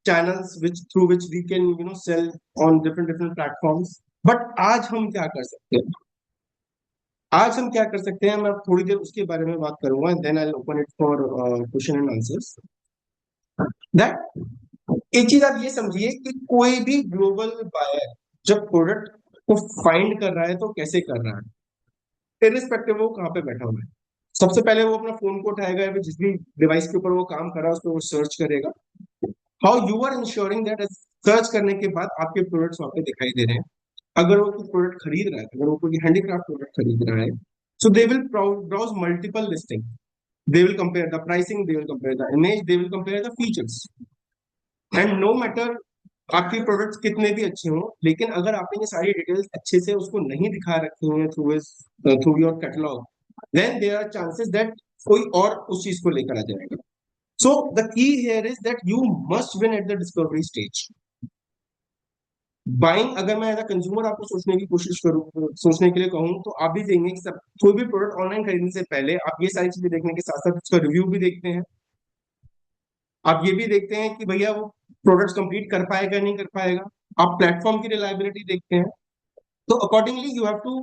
S4: channels through which we can sell on different platforms. But आज हम क्या कर सकते हैं? आज हम क्या कर सकते हैं, मैं थोड़ी देर उसके बारे में बात करूंगा, then I open it for question and answers. That एक चीज आप ये समझिए कि कोई भी ग्लोबल बायर जब प्रोडक्ट को फाइंड कर रहा है तो कैसे कर रहा है, इरिस्पेक्टिव वो कहाँ पे बैठा हुआ है। सबसे पहले वो अपना फोन को उठाएगा, या जिस भी डिवाइस के ऊपर वो काम कर रहा है उस पर वो सर्च करेगा। How you are insuring that search करने के बाद आपके प्रोडक्ट्स वहां पे दिखाई दे रहे हैं। अगर वो कोई प्रोडक्ट खरीद रहा है, अगर वो कोई हैंडीक्राफ्ट प्रोडक्ट खरीद रहा है, so they will browse multiple listing, they will compare the pricing, they will compare the image, they will compare the features, and no matter आपके प्रोडक्ट्स कितने भी अच्छे हों, लेकिन अगर आपने ये सारी डिटेल्स अच्छे से उसको नहीं दिखा रखी हैं through your catalog, then there are chances that कोई और उस चीज को लेकर आ जाएगा। So the key here is that you must win at the discovery stage. Buying, अगर मैं एज अ कंज्यूमर आपको सोचने की कोशिश करूँ, सोचने के लिए कहूँ, तो आप भी देंगे कि सब कोई भी प्रोडक्ट ऑनलाइन खरीदने से पहले आप ये सारी चीजें देखने के साथ साथ उसका रिव्यू भी देखते हैं। आप ये भी देखते हैं कि भैया वो प्रोडक्ट्स कंप्लीट कर पाएगा नहीं कर पाएगा। आप प्लेटफॉर्म की रिलायबिलिटी देखते हैं। तो accordingly you have to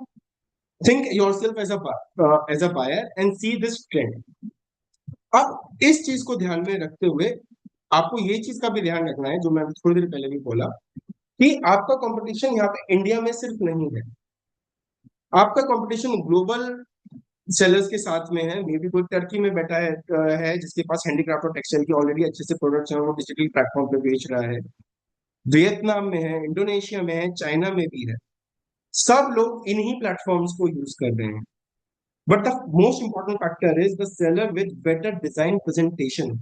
S4: think yourself as a buyer and see this trend. अब इस चीज को ध्यान में रखते हुए आपको ये चीज का भी ध्यान रखना है, जो मैं थोड़ी देर पहले भी बोला, कि आपका कंपटीशन यहाँ पे इंडिया में सिर्फ नहीं है, आपका कंपटीशन ग्लोबल सेलर्स के साथ में है। मे बी कोई टर्की में बैठा है जिसके पास हैंडीक्राफ्ट और टेक्सटाइल की ऑलरेडी अच्छे से प्रोडक्ट्स हैं, वो डिजिटल प्लेटफॉर्म पे बेच रहा है। वियतनाम में है, इंडोनेशिया में है, चाइना में भी है। सब लोग इन्हीं प्लेटफॉर्म्स को यूज कर रहे हैं। But the most important factor is the seller with better design presentation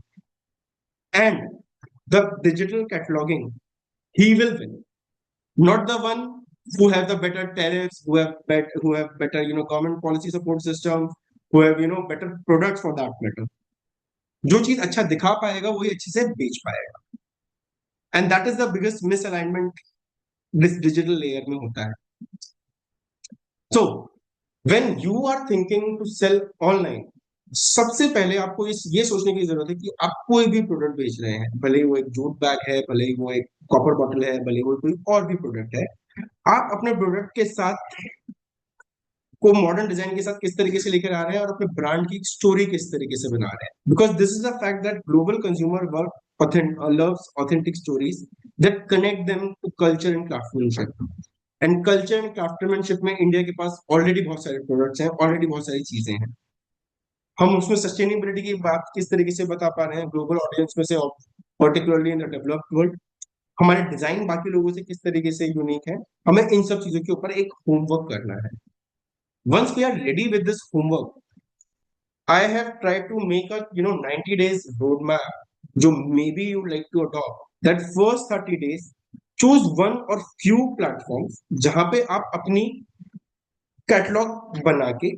S4: and the digital cataloguing, he will win, not the one who have the better tariffs, who have better government policy support system, who have better products for that matter. जो चीज अच्छा दिखा पाएगा वही अच्छे से बेच पाएगा, and that is the biggest misalignment this digital layer में होता है। So when you are thinking to sell online, सबसे पहले आपको ये सोचने की जरूरत है कि आप कोई भी प्रोडक्ट बेच रहे हैं, भले ही वो एक जूट बैग है, भले ही वो एक कॉपर बॉटल है, भले ही वो कोई और भी प्रोडक्ट है, आप अपने प्रोडक्ट के साथ को मॉडर्न डिजाइन के साथ किस तरीके से लेकर आ रहे हैं और अपने ब्रांड की स्टोरी किस तरीके से बना रहे हैं। Because this is a fact that global consumer loves authentic stories that connect them to culture and craftsmanship. And culture and craftsmanship में इंडिया के पास ऑलरेडी बहुत सारे प्रोडक्ट्स हैं, ऑलरेडी बहुत सारी चीजें हैं। हम उसमें सस्टेनेबिलिटी की बात किस तरीके से बता पा रहे हैं ग्लोबल ऑडियंस में से, particularly in the developed world, हमारे डिजाइन बाकी लोगों से किस तरीके से यूनिक है, हमें इन सब चीजों के ऊपर एक होमवर्क करना है। Once we are ready with this homework, I have tried to make a 90 days road map जो may be you like to adopt that first 30 days choose one और फ्यू प्लेटफॉर्म्स जहां पे आप अपनी कैटलॉग बना के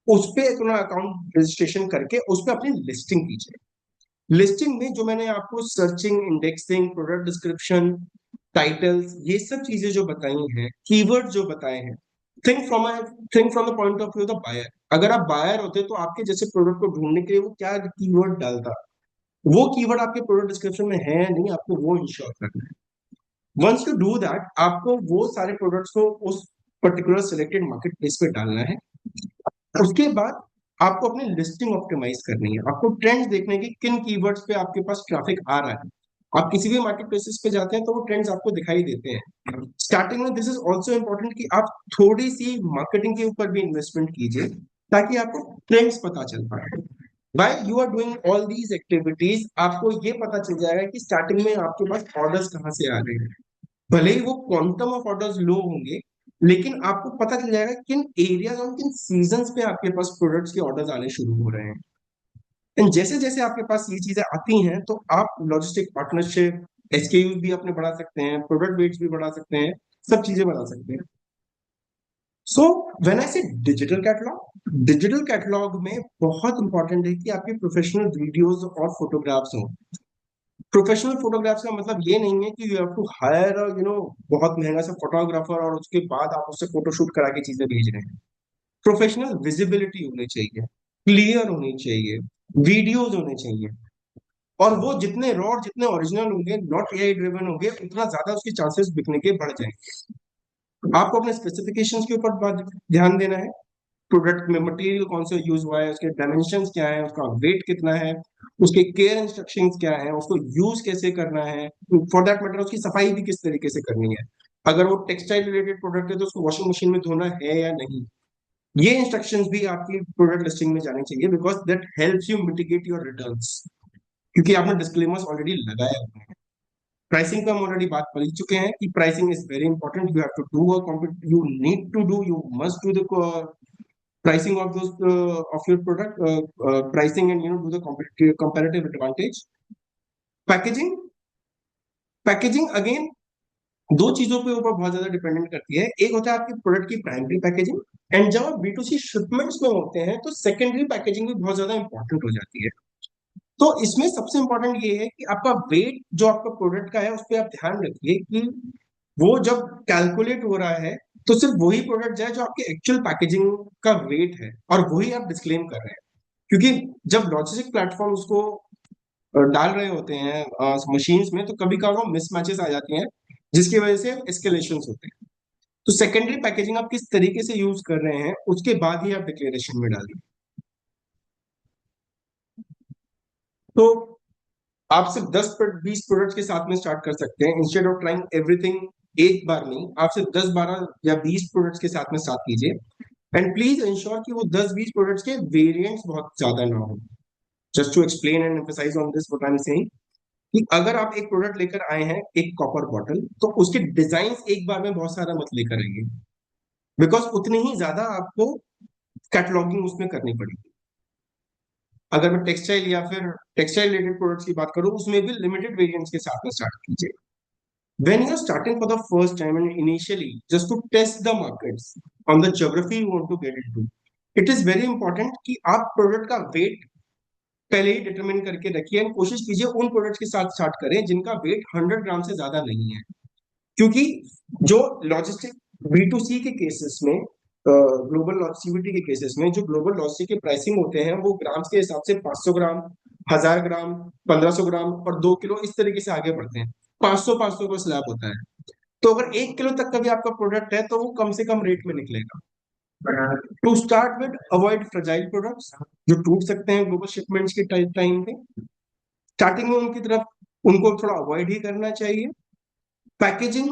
S4: उस पे अपना अकाउंट रजिस्ट्रेशन करके उस पे अपनी लिस्टिंग कीजिए। लिस्टिंग में जो मैंने आपको searching, indexing, product description, titles, ये सब चीजें जो बताई हैं, कीवर्ड जो बताए हैं, think from the point of view the buyer. अगर आप बायर होते तो आपके जैसे प्रोडक्ट को ढूंढने के लिए वो क्या कीवर्ड डालता, वो कीवर्ड आपके प्रोडक्ट डिस्क्रिप्शन में है या नहीं, आपको वो इंश्योर करना है। वंस यू डू दैट, आपको वो सारे प्रोडक्ट्स को उस पर्टिकुलर सिलेक्टेड मार्केट प्लेस पे डालना है। उसके बाद आपको अपनी लिस्टिंग ऑप्टिमाइज करनी है, आपको ट्रेंड्स देखने की किन कीवर्ड्स पे आपके पास ट्रैफिक आ रहा है। आप किसी भी मार्केट प्लेसेस पे जाते हैं तो वो ट्रेंड्स आपको दिखाई देते हैं। स्टार्टिंग में दिस इज ऑल्सो इम्पोर्टेंट कि आप थोड़ी सी मार्केटिंग के ऊपर भी इन्वेस्टमेंट कीजिए ताकि आपको ट्रेंड्स पता चल पाए। By you are doing all these activities, आपको ये पता चल जाएगा कि स्टार्टिंग में आपके पास ऑर्डर्स कहाँ से आ रहे हैं। भले ही वो क्वांटम ऑफ ऑर्डर्स लो होंगे, लेकिन आपको पता चल जाएगा किन एरियाज और किन सीजन्स पे आपके पास प्रोडक्ट्स के ऑर्डर्स आने शुरू हो रहे हैं। एंड जैसे जैसे आपके पास ये चीजें आती हैं तो आप लॉजिस्टिक पार्टनरशिप, एसकेयूज भी अपने बढ़ा सकते हैं, प्रोडक्ट वेट्स भी बढ़ा सकते हैं, सब चीजें बढ़ा सकते हैं। सो व्हेन आई से डिजिटल कैटलॉग में बहुत इंपॉर्टेंट है कि आपके प्रोफेशनल वीडियोस और फोटोग्राफ्स हों। प्रोफेशनल फोटोग्राफ्स का मतलब ये नहीं है कि यू हैव टू हायर बहुत महंगा सा फोटोग्राफर और उसके बाद आप उससे फोटोशूट करा के चीजें भेज रहे हैं। प्रोफेशनल विजिबिलिटी होनी चाहिए, क्लियर होनी चाहिए, वीडियोज होने चाहिए, और वो जितने रॉ और जितने ओरिजिनल होंगे, नॉट एआई ड्रिवन होंगे, उतना ज्यादा उसके चांसेस बिकने के बढ़ जाएंगे। आपको अपने स्पेसिफिकेशंस के ऊपर ध्यान देना है। प्रोडक्ट में मटेरियल कौन सा यूज हुआ है, उसके डायमेंशंस क्या है, उसका वेट कितना है, उसके केयर इंस्ट्रक्शंस क्या है, उसको यूज कैसे करना है, फॉर दैट मैटर उसकी सफाई भी किस तरीके से करनी है। अगर वो टेक्सटाइल रिलेटेड प्रोडक्ट है तो उसको वॉशिंग मशीन में धोना है या नहीं, ये इंस्ट्रक्शंस भी आपकी प्रोडक्ट लिस्टिंग में जानी चाहिए, because that helps you mitigate your returns, क्योंकि आपने डिस्क्लेमर्स ऑलरेडी लगाए हुए हैं। प्राइसिंग पे हम ऑलरेडी बात कर चुके हैं कि pricing is very important, you have to do you need to do, you must do the pricing of those of your product, pricing and do the comparative advantage. Packaging again दो चीजों के ऊपर बहुत ज्यादा डिपेंडेंट करती है। एक होता है आपकी प्रोडक्ट की प्राइमरी पैकेजिंग, एंड जब आप B2C शिपमेंट्स में होते हैं तो सेकेंडरी पैकेजिंग भी बहुत ज्यादा इंपॉर्टेंट हो जाती है। तो इसमें सबसे इंपॉर्टेंट ये है कि आपका वेट जो आपका प्रोडक्ट का है उस पर आप ध्यान रखिए कि वो जब कैलकुलेट हो रहा है तो सिर्फ वही प्रोडक्ट जाए जो आपके एक्चुअल पैकेजिंग का वेट है, और वही आप डिस्क्लेम कर रहे हैं। क्योंकि जब लॉजिस्टिक प्लेटफॉर्म उसको डाल रहे होते हैं मशीन्स में, तो कभी कभार मिसमैचेस आ जाती हैं जिसकी वजह से एस्केलेशन होते हैं। तो सेकेंडरी पैकेजिंग आप किस तरीके से यूज कर रहे हैं उसके बाद ही आप डिक्लेरेशन में डालिए। तो आप सिर्फ 10-20 प्रोडक्ट्स के साथ में स्टार्ट कर सकते हैं, इंस्टेड ऑफ ट्राइंग एवरीथिंग एक बार नहीं। आप सिर्फ 10-12 या 20 प्रोडक्ट्स के साथ में स्टार्ट कीजिए, एंड प्लीज इंश्योर कि वो 10-20 प्रोडक्ट्स के वेरिएंट्स बहुत ज्यादा ना हो। Just to explain and emphasize on this, what I am saying, कि अगर आप एक प्रोडक्ट लेकर आए हैं, एक कॉपर बॉटल, तो उसके डिजाइन एक बार में बहुत सारा मत लेकर आइए, बिकॉज उतनी ही ज्यादा आपको कैटलॉगिंग उसमें करनी पड़ेगी। अगर मैं टेक्सटाइल या फिर टेक्सटाइल रिलेटेड प्रोडक्ट्स की बात करूं, उसमें भी लिमिटेड वेरिएंट्स के साथ में स्टार्ट कीजिए। When you're starting for the first time and initially, just to test the markets on the geography you want to get into, it is very important कि आप प्रोडक्ट का वेट पहले ही determine करके रखिए, एंड कोशिश कीजिए उन प्रोडक्ट्स के साथ स्टार्ट करें जिनका वेट 100 ग्राम से ज्यादा नहीं है। क्योंकि जो लॉजिस्टिक B2C के केसेस में, ग्लोबल CVT के केसेस में, जो ग्लोबल लॉजिस्टिक के प्राइसिंग होते हैं वो ग्राम्स के हिसाब से 500 ग्राम, 1000 ग्राम, 1500 ग्राम और 2 किलो इस तरीके से आगे बढ़ते हैं। 500 का स्लैब होता है। तो अगर 1 किलो तक का भी आपका प्रोडक्ट है तो वो कम से कम रेट में निकलेगा। To start with, avoid fragile products जो टूट सकते हैं ग्लोबल शिपमेंट्स के टाइम पे। स्टार्टिंग में उनकी तरफ उनको थोड़ा अवॉइड ही करना चाहिए। पैकेजिंग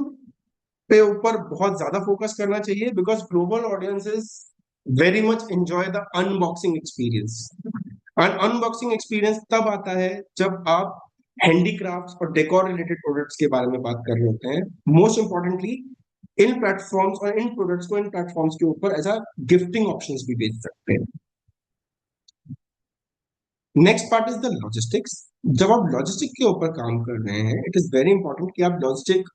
S4: पे ऊपर बहुत ज्यादा फोकस करना चाहिए, because global audiences very much enjoy the unboxing experience. और अनबॉक्सिंग एक्सपीरियंस तब आता है जब आप हैंडीक्राफ्ट्स और डेकोर रिलेटेड प्रोडक्ट्स के बारे में बात कर रहे होते हैं। मोस्ट इंपॉर्टेंटली इन प्लेटफॉर्म्स और इन प्रोडक्ट्स को इन प्लेटफॉर्म्स के ऊपर एज अ गिफ्टिंग ऑप्शंस भी बेच सकते हैं। Next part is the logistics. जब आप लॉजिस्टिक के ऊपर काम कर रहे हैं, इट इज वेरी इंपॉर्टेंट कि आप लॉजिस्टिक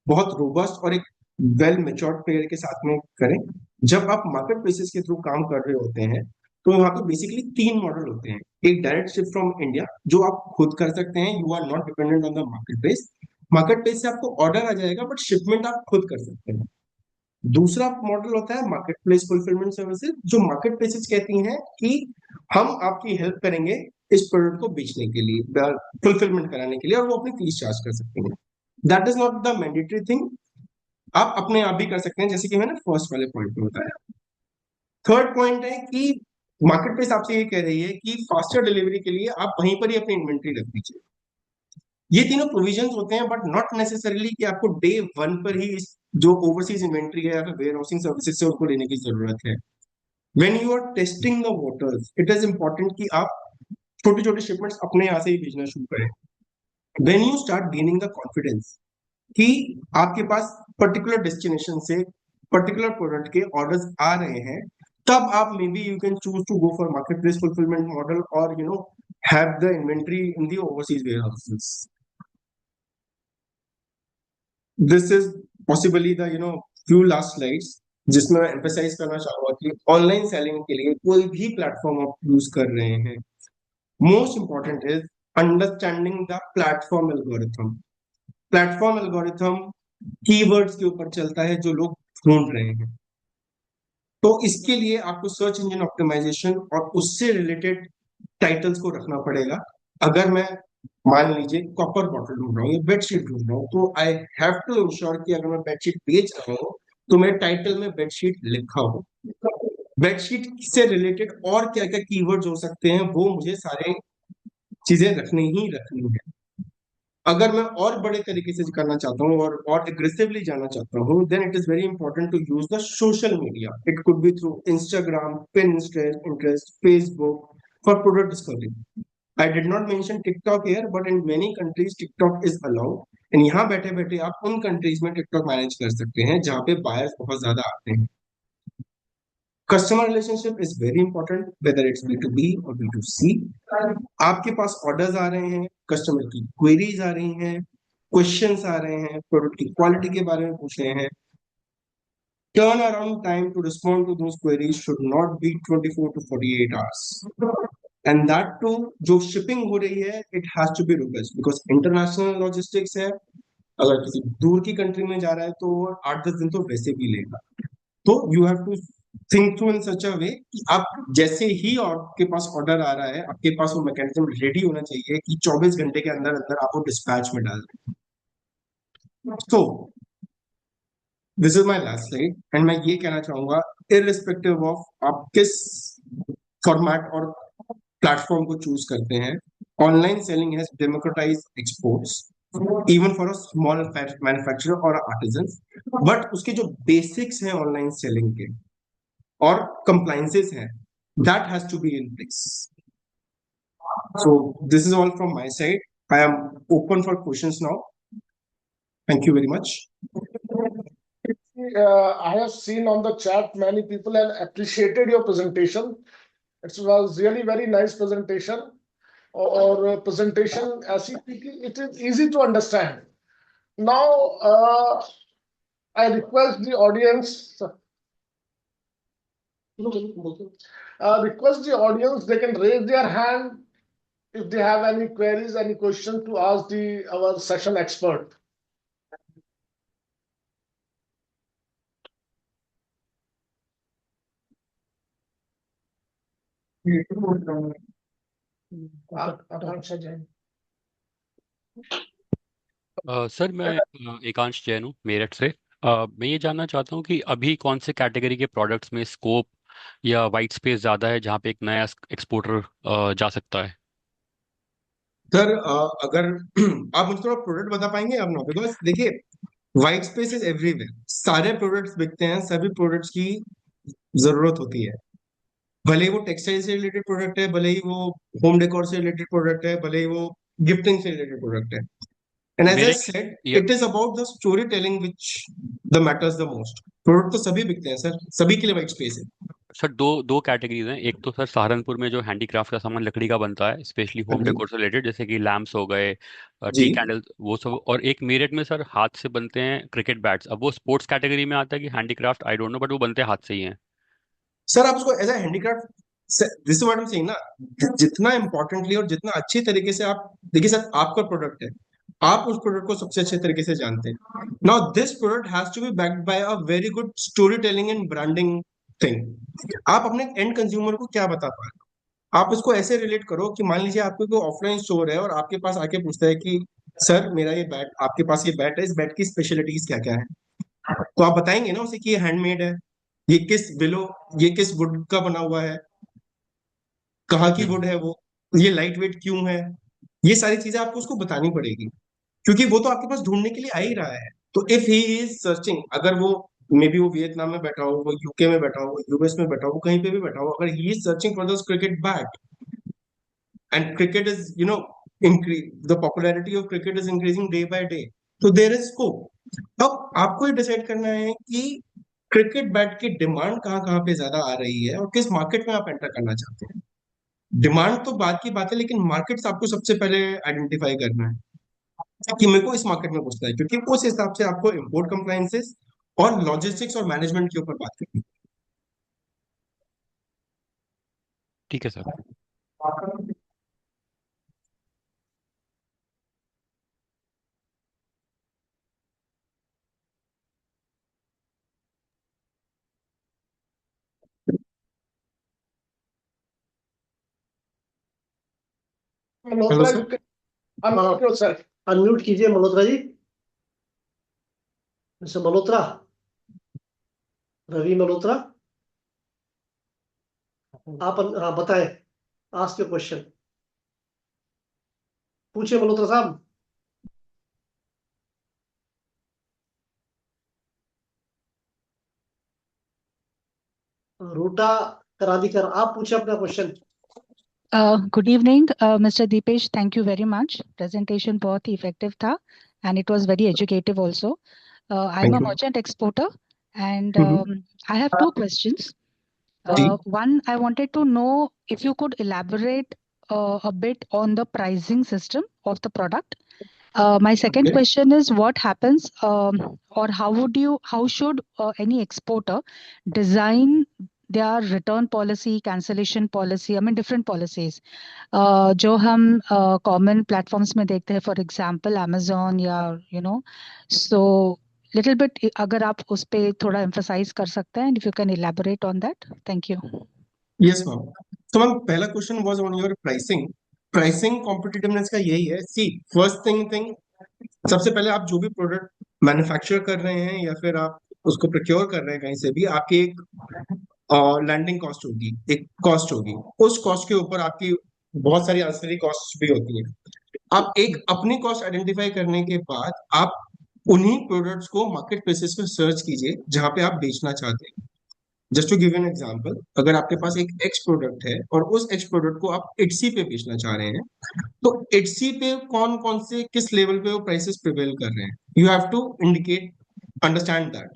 S4: बहुत रोबस्ट और एक वेल मेच्योर्ड प्लेयर के साथ में करें। जब आप मार्केट प्लेसेस के थ्रू काम कर रहे होते हैं, तो वहां पे बेसिकली तीन मॉडल होते हैं। एक डायरेक्ट शिप फ्रॉम इंडिया, जो आप खुद कर सकते हैं, you are not dependent on the market place. Market place से आपको ऑर्डर आ जाएगा, बट शिपमेंट आप खुद कर सकते हैं। दूसरा मॉडल होता है मार्केट प्लेस फुलफिलमेंट सर्विसेज, जो मार्केट प्लेसेस कहती हैं कि हम आपकी हेल्प करेंगे इस प्रोडक्ट को बेचने के लिए, फुलफिलमेंट कराने के लिए, और वो अपनी फीस चार्ज कर सकते हैं। That is not the mandatory thing, आप अपने आप भी कर सकते हैं, जैसे कि मैंने फर्स्ट वाले पॉइंट में बताया। थर्ड पॉइंट है कि मार्केट प्लेस आपसे ये कह रही है कि फास्टर डिलीवरी के लिए आप वहीं पर ही अपनी इन्वेंट्री रख दीजिए। ये तीनों प्रोविजंस होते हैं, बट नॉट नेसेसरीली कि आपको डे वन पर ही जो ओवरसीज इन्वेंट्री है या फिर वेयर हाउसिंग सर्विसेज से उनको लेने की जरूरत है। When you are testing the waters, it is important कि आप छोटे छोटे शिपमेंट्स अपने यहाँ से ही भेजना शुरू करें। When you start gaining the confidence कि आपके पास पर्टिकुलर डेस्टिनेशन से पर्टिकुलर प्रोडक्ट के ऑर्डर्स आ रहे हैं, तब आप may be you can choose to go for market place fulfilment model, और have the inventory in the overseas warehouses. This is possibly the few last slides जिसमें मैं एम्फेसाइज करना चाहूंगा कि ऑनलाइन सेलिंग के लिए कोई भी प्लेटफॉर्म आप यूज कर रहे हैं, most important is understanding the platform algorithm. Platform algorithm keywords के ऊपर चलता है जो लोग ढूंढ रहे हैं। तो इसके लिए आपको सर्च इंजन ऑप्टिमाइजेशन और उससे रिलेटेड टाइटल्स को रखना पड़ेगा। अगर मैं मान लीजिए कॉपर बॉटल ढूंढ रहा हूँ या बेडशीट ढूंढ रहा हूँ, तो आई हैव टू इंश्योर कि अगर मैं बेडशीट बेच रहा हूँ तो मेरे टाइटल में बेडशीट लिखा हो। बेडशीट से रिलेटेड और क्या क्या कीवर्ड्स हो सकते हैं, वो मुझे सारे चीजें रखनी ही रखनी है। अगर मैं और बड़े तरीके से करना चाहता हूँ और एग्रेसिवली जाना चाहता हूँ, then it is very important to use the social media. It could be through Instagram, Pinterest, Facebook for product discovery. I did not mention TikTok here, but in many countries TikTok is allowed. And यहाँ बैठे बैठे आप उन countries में TikTok manage कर सकते हैं जहाँ पे बायर्स बहुत ज्यादा आते हैं। Customer relationship is very important, whether it's B2B और B2C। आपके पास ऑर्डर्स आ रहे हैं, कस्टमर की क्वेरीज आ रही हैं, क्वेश्चंस आ रहे हैं, प्रोडक्ट की क्वालिटी के बारे में पूछ रहे हैं। Turn around time to respond to those queries should not be 24 to 48 hours। And that too जो शिपिंग हो रही है, it has to be robust, because international logistics है। अगर किसी दूर की कंट्री में जा रहा है तो 8-10 दिन तो वैसे भी लेगा। तो you have to think through in such a way कि आप जैसे ही आपके पास ऑर्डर आ रहा है, आपके पास वो मैकेनिज्म रेडी होना चाहिए कि 24 घंटे के अंदर अंदर आप वो डिस्पैच में डाल दें। तो this is my last slide, and मैं ये कहना चाहूंगा, इररिस्पेक्टिव ऑफ आप किस फॉर्मेट और प्लेटफॉर्म को चूज करते हैं, online selling has democratised exports even for a small manufacturer और आर्टिजन। बट उसके जो बेसिक्स हैं ऑनलाइन सेलिंग के और compliances हैं, that has to be in place. So this is all from my side. I am open for questions now. Thank you very much.
S1: I have seen on the chat many people have appreciated your presentation. It was really very nice presentation. Or presentation ऐसी थी कि it is easy to understand. Now I request the audience. Request the audience, they can raise their hand if they have any queries, any question to ask our session expert. Akanksha Jain.
S5: Sir मैं एकांश जैन हूँ मेरठ से। मैं ये जानना चाहता हूँ कि अभी कौन से कैटेगरी के प्रोडक्ट्स में स्कोप या वाइट स्पेस ज़्यादा है जहाँ पे एक नया एक्सपोर्टर जा सकता है।
S4: सर अगर आप मुझे थोड़ा प्रोडक्ट बता पाएंगे अब ना, बिकॉज देखिए व्हाइट स्पेस इज एवरीवेयर, सारे प्रोडक्ट्स बिकते हैं, सभी प्रोडक्ट्स की जरूरत होती है, भले ही वो टेक्सटाइल से रिलेटेड प्रोडक्ट है, भले ही वो होम डेकोर से रिलेटेड प्रोडक्ट है, भले ही वो गिफ्टिंग से रिलेटेड प्रोडक्ट है। एंड एज आई
S5: मेरे
S4: सेड,
S5: या
S4: it is about the story telling which the matters the most. Product तो सभी बिकते हैं सर, सभी के लिए व्हाइट स्पेस है।
S5: सर दो दो कैटेगरीज हैं। एक तो सर सहारनपुर में जो हैंडीक्राफ्ट का सामान लकड़ी का बनता है, स्पेशली
S4: हाँ
S5: होम
S4: जी।
S5: डेकोर से रिलेटेड, जैसे कि लैम्प्स हो गए, टी
S4: जी
S5: कैंडल, वो सब। और एक मेरठ में सर हाथ से बनते हैं क्रिकेट बैट्स। अब वो स्पोर्ट्स कैटेगरी में आता है कि handicraft, I don't know, but वो बनते हैं हाथ से ही हैं।
S4: सर, आप उसको as a handicraft, this is what I am saying ना, जितना इंपॉर्टेंटली और जितना अच्छी तरीके से आप देखिए सर, आपका प्रोडक्ट है, आप उस प्रोडक्ट को सबसे अच्छे तरीके से जानते हैं। Now this product has to be backed by a very good story telling and branding thing. आप अपने एंड कंज्यूमर को क्या बता पा रहे हो? आप उसको ऐसे रिलेट करो कि मान लीजिए आपको कोई ऑफलाइन स्टोर है और आपके पास आके पूछता है कि सर मेरा ये बैट, आपके पास ये बैट है, इस बैट की स्पेशलिटीज क्या क्या है, तो आप बताएंगे ना उसे कि ये हैंडमेड है, ये किस बिलो, ये किस वुड का बना हुआ है, कहाँ की
S5: हम्म।
S4: वुड है वो, ये लाइट वेट क्यों है, ये सारी चीजें आपको उसको बतानी पड़ेगी, क्योंकि वो तो आपके पास ढूंढने के लिए आ ही रहा है। तो इफ ही इज सर्चिंग, अगर वो मे बी वो वियतनाम में बैठा हो, वो यूके में बैठा हो, वो यूएस में बैठा हो, वो कहीं पे भी बैठा हो, अगर he is searching for this cricket bat, and cricket is increase the popularity of cricket is increasing day by day, so there is scope। अब आपको ये डिसाइड करना है कि क्रिकेट बैट की डिमांड कहाँ कहाँ पे ज्यादा आ रही है और किस मार्केट में आप एंटर करना चाहते हैं। डिमांड तो बात की बात है, लेकिन मार्केट्स आपको सबसे पहले आइडेंटिफाई करना है कि मेरे को इस मार्केट में घुसना है, क्योंकि उस हिसाब से आपको इम्पोर्ट कंप्लायंसेस और लॉजिस्टिक्स और मैनेजमेंट के ऊपर बात करनी
S5: ठीक है सर।
S4: है। Hello
S1: Malhotra,
S4: sir.
S1: you can unmute
S2: हाँ,
S1: yourself.
S2: अनम्यूट कीजिए मल्होत्रा जी। मिस्टर मल्होत्रा, रवि मल्होत्रा, आप हाँ बताएं, आस्क योर क्वेश्चन, पूछिए मल्होत्रा साहब। रूटा करादीकर, आप पूछिए अपना question.
S6: Good evening, Mr. Deepesh. Thank you very much. Presentation बहुत ही effective था and it was very educative also. I'm
S4: thank
S6: a
S4: you.
S6: merchant exporter and I have two questions.
S4: जी
S6: One, I wanted to know if you could elaborate a bit on the pricing system of the product. My second
S4: okay.
S6: question is what happens or how should any exporter design their return policy, cancellation policy, I mean different policies जो हम common platforms में देखते हैं, for example Amazon या so little bit, अगर आप उस पे थोड़ा एम्फसाइज कर सकते हैं, if you can elaborate on that, thank you.
S4: Yes ma'am. तो मैम, पहला question was on your pricing. Pricing competitiveness का यही है, सी फर्स्ट थिंग, सबसे पहले आप जो भी प्रोडक्ट मैन्युफैक्चर कर रहे हैं या फिर आप उसको प्रोक्योर कर रहे हैं कहीं से भी, आपकी एक लैंडिंग कॉस्ट होगी, एक कॉस्ट होगी। उस कॉस्ट के ऊपर आपकी बहुत सारी आंसरी कॉस्ट भी होती है। आप एक अपनी कॉस्ट आइडेंटिफाई करने के बाद आप उन्हीं प्रोडक्ट्स को मार्केट प्लेसेस पे सर्च कीजिए जहां पे आप बेचना चाहते हैं। Just to give an example, अगर आपके पास एक एक्स प्रोडक्ट है और उस एक्स प्रोडक्ट को आप इट्सी पे बेचना चाह रहे हैं, तो इट्सी पे कौन कौन से किस लेवल पे वो प्राइसेस प्रिवेल कर रहे हैं, you have to indicate, understand that.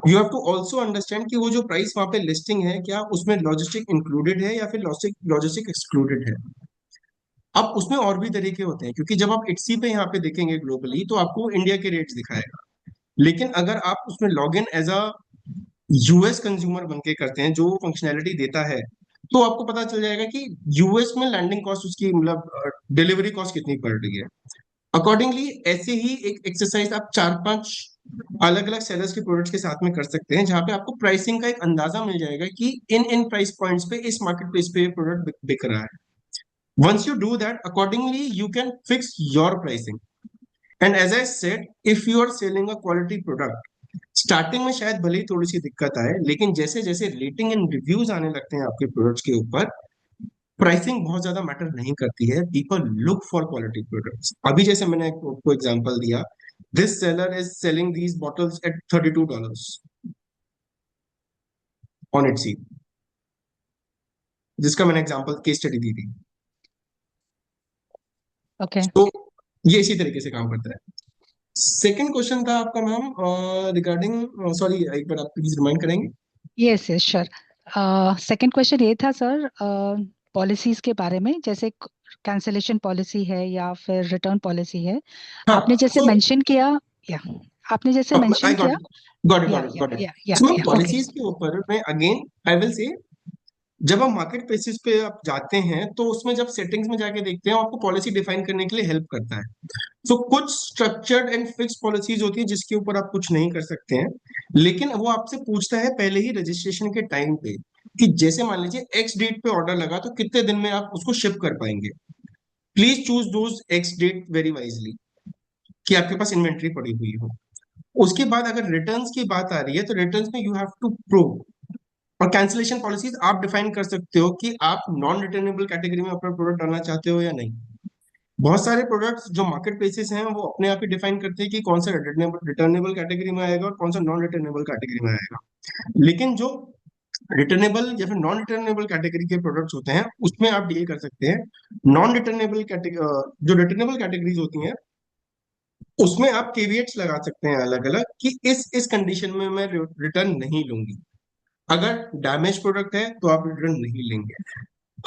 S4: You have to also understand कि वो जो प्राइस वहां पे लिस्टिंग है, क्या उसमें लॉजिस्टिक इंक्लूडेड है या फिर लॉजिस्टिक एक्सक्लूडेड है। अब उसमें और भी तरीके होते हैं, क्योंकि जब आप इट्सी पे यहाँ पे देखेंगे ग्लोबली तो आपको इंडिया के रेट्स दिखाएगा, लेकिन अगर आप उसमें log in as a US consumer बन के करते हैं जो फंक्शनैलिटी देता है, तो आपको पता चल जाएगा कि यूएस में लैंडिंग कॉस्ट उसकी मतलब डिलीवरी कॉस्ट कितनी पड़ रही है। अकॉर्डिंगली ऐसे ही एक एक्सरसाइज आप चार पांच अलग अलग सेलर्स के प्रोडक्ट्स के साथ में कर सकते हैं, जहां पे आपको प्राइसिंग का एक अंदाजा मिल जाएगा कि इन इन प्राइस पॉइंट्स पे इस मार्केट प्लेस पे ये प्रोडक्ट बिक रहा है। once you do that, accordingly you can fix your pricing। and as I said, if you are selling a quality product, starting में शायद भले ही थोड़ी सी दिक्कत आए, लेकिन जैसे जैसे रेटिंग एंड रिव्यूज आने लगते हैं आपके प्रोडक्ट्स के ऊपर, प्राइसिंग बहुत ज्यादा मैटर नहीं करती है। People look for quality products. अभी जैसे मैंने आपको एग्जांपल दिया this seller is selling these bottles at $32 on Etsy, जिसका मैंने एग्जांपल केस स्टडी दी थी।
S6: Okay.
S4: तो ये इसी तरीके से काम करता है। सेकंड क्वेश्चन था आपका मैम रिगार्डिंग, सॉरी एक बार आप प्लीज रिमाइंड करेंगे?
S6: Yes, yes, sure. Second question ये था सर, पॉलिसीज के बारे में, जैसे कैंसिलेशन पॉलिसी है या फिर रिटर्न पॉलिसी है।
S4: हाँ,
S6: आपने जैसे
S4: so
S6: मेंशन किया, या आपने जैसे
S4: I
S6: मेंशन
S4: got
S6: किया,
S4: it, got it,
S6: या
S4: got it,
S6: या
S4: got it.
S6: या या
S4: So
S6: ओके।
S4: पॉलिसीज के ऊपर मैं अगेन आई विल से, जब आप मार्केट प्लेसेस पे आप जाते हैं तो उसमें जब सेटिंग्स में जाके देखते हैं आपको पॉलिसी डिफाइन करने के लिए हेल्प करता है। तो कुछ स्ट्रक्चर्ड एंड फिक्स पॉलिसीज होती है जिसके ऊपर आप कुछ नहीं कर सकते हैं, लेकिन वो आपसे पूछता है पहले ही रजिस्ट्रेशन के टाइम पे कि जैसे मान लीजिए एक्स डेट पे ऑर्डर लगा तो कितने दिन में आप उसको शिप कर पाएंगे। Please choose those ex date very wisely कि आपके पास इन्वेंट्री पड़ी हुई हो। उसके बाद अगर रिटर्न्स की बात आ रही है तो रिटर्न्स में यू हैव टू प्रूव, और कैंसिलेशन पॉलिसीज आप डिफाइन कर सकते हो कि आप नॉन रिटर्नेबल कैटेगरी में अपना प्रोडक्ट डालना चाहते हो या नहीं। बहुत सारे प्रोडक्ट्स जो मार्केट प्लेसेस हैं वो अपने आप ही डिफाइन करते हैं कि कौन सा रिटर्नेबल कैटेगरी में आएगा और कौन सा नॉन रिटर्नेबल कैटेगरी में आएगा। लेकिन जो रिटर्नेबल या फिर नॉन रिटर्नेबल कैटेगरी के प्रोडक्ट्स होते हैं उसमें आप डील कर सकते हैं। नॉन रिटर्नेबल कैटेगरी, जो रिटर्नेबल कैटेगरीज होती हैं उसमें आप केविएट्स लगा सकते हैं अलग अलग कि इस कंडीशन में मैं रिटर्न नहीं लूंगी। अगर डैमेज प्रोडक्ट है तो आप रिटर्न नहीं लेंगे।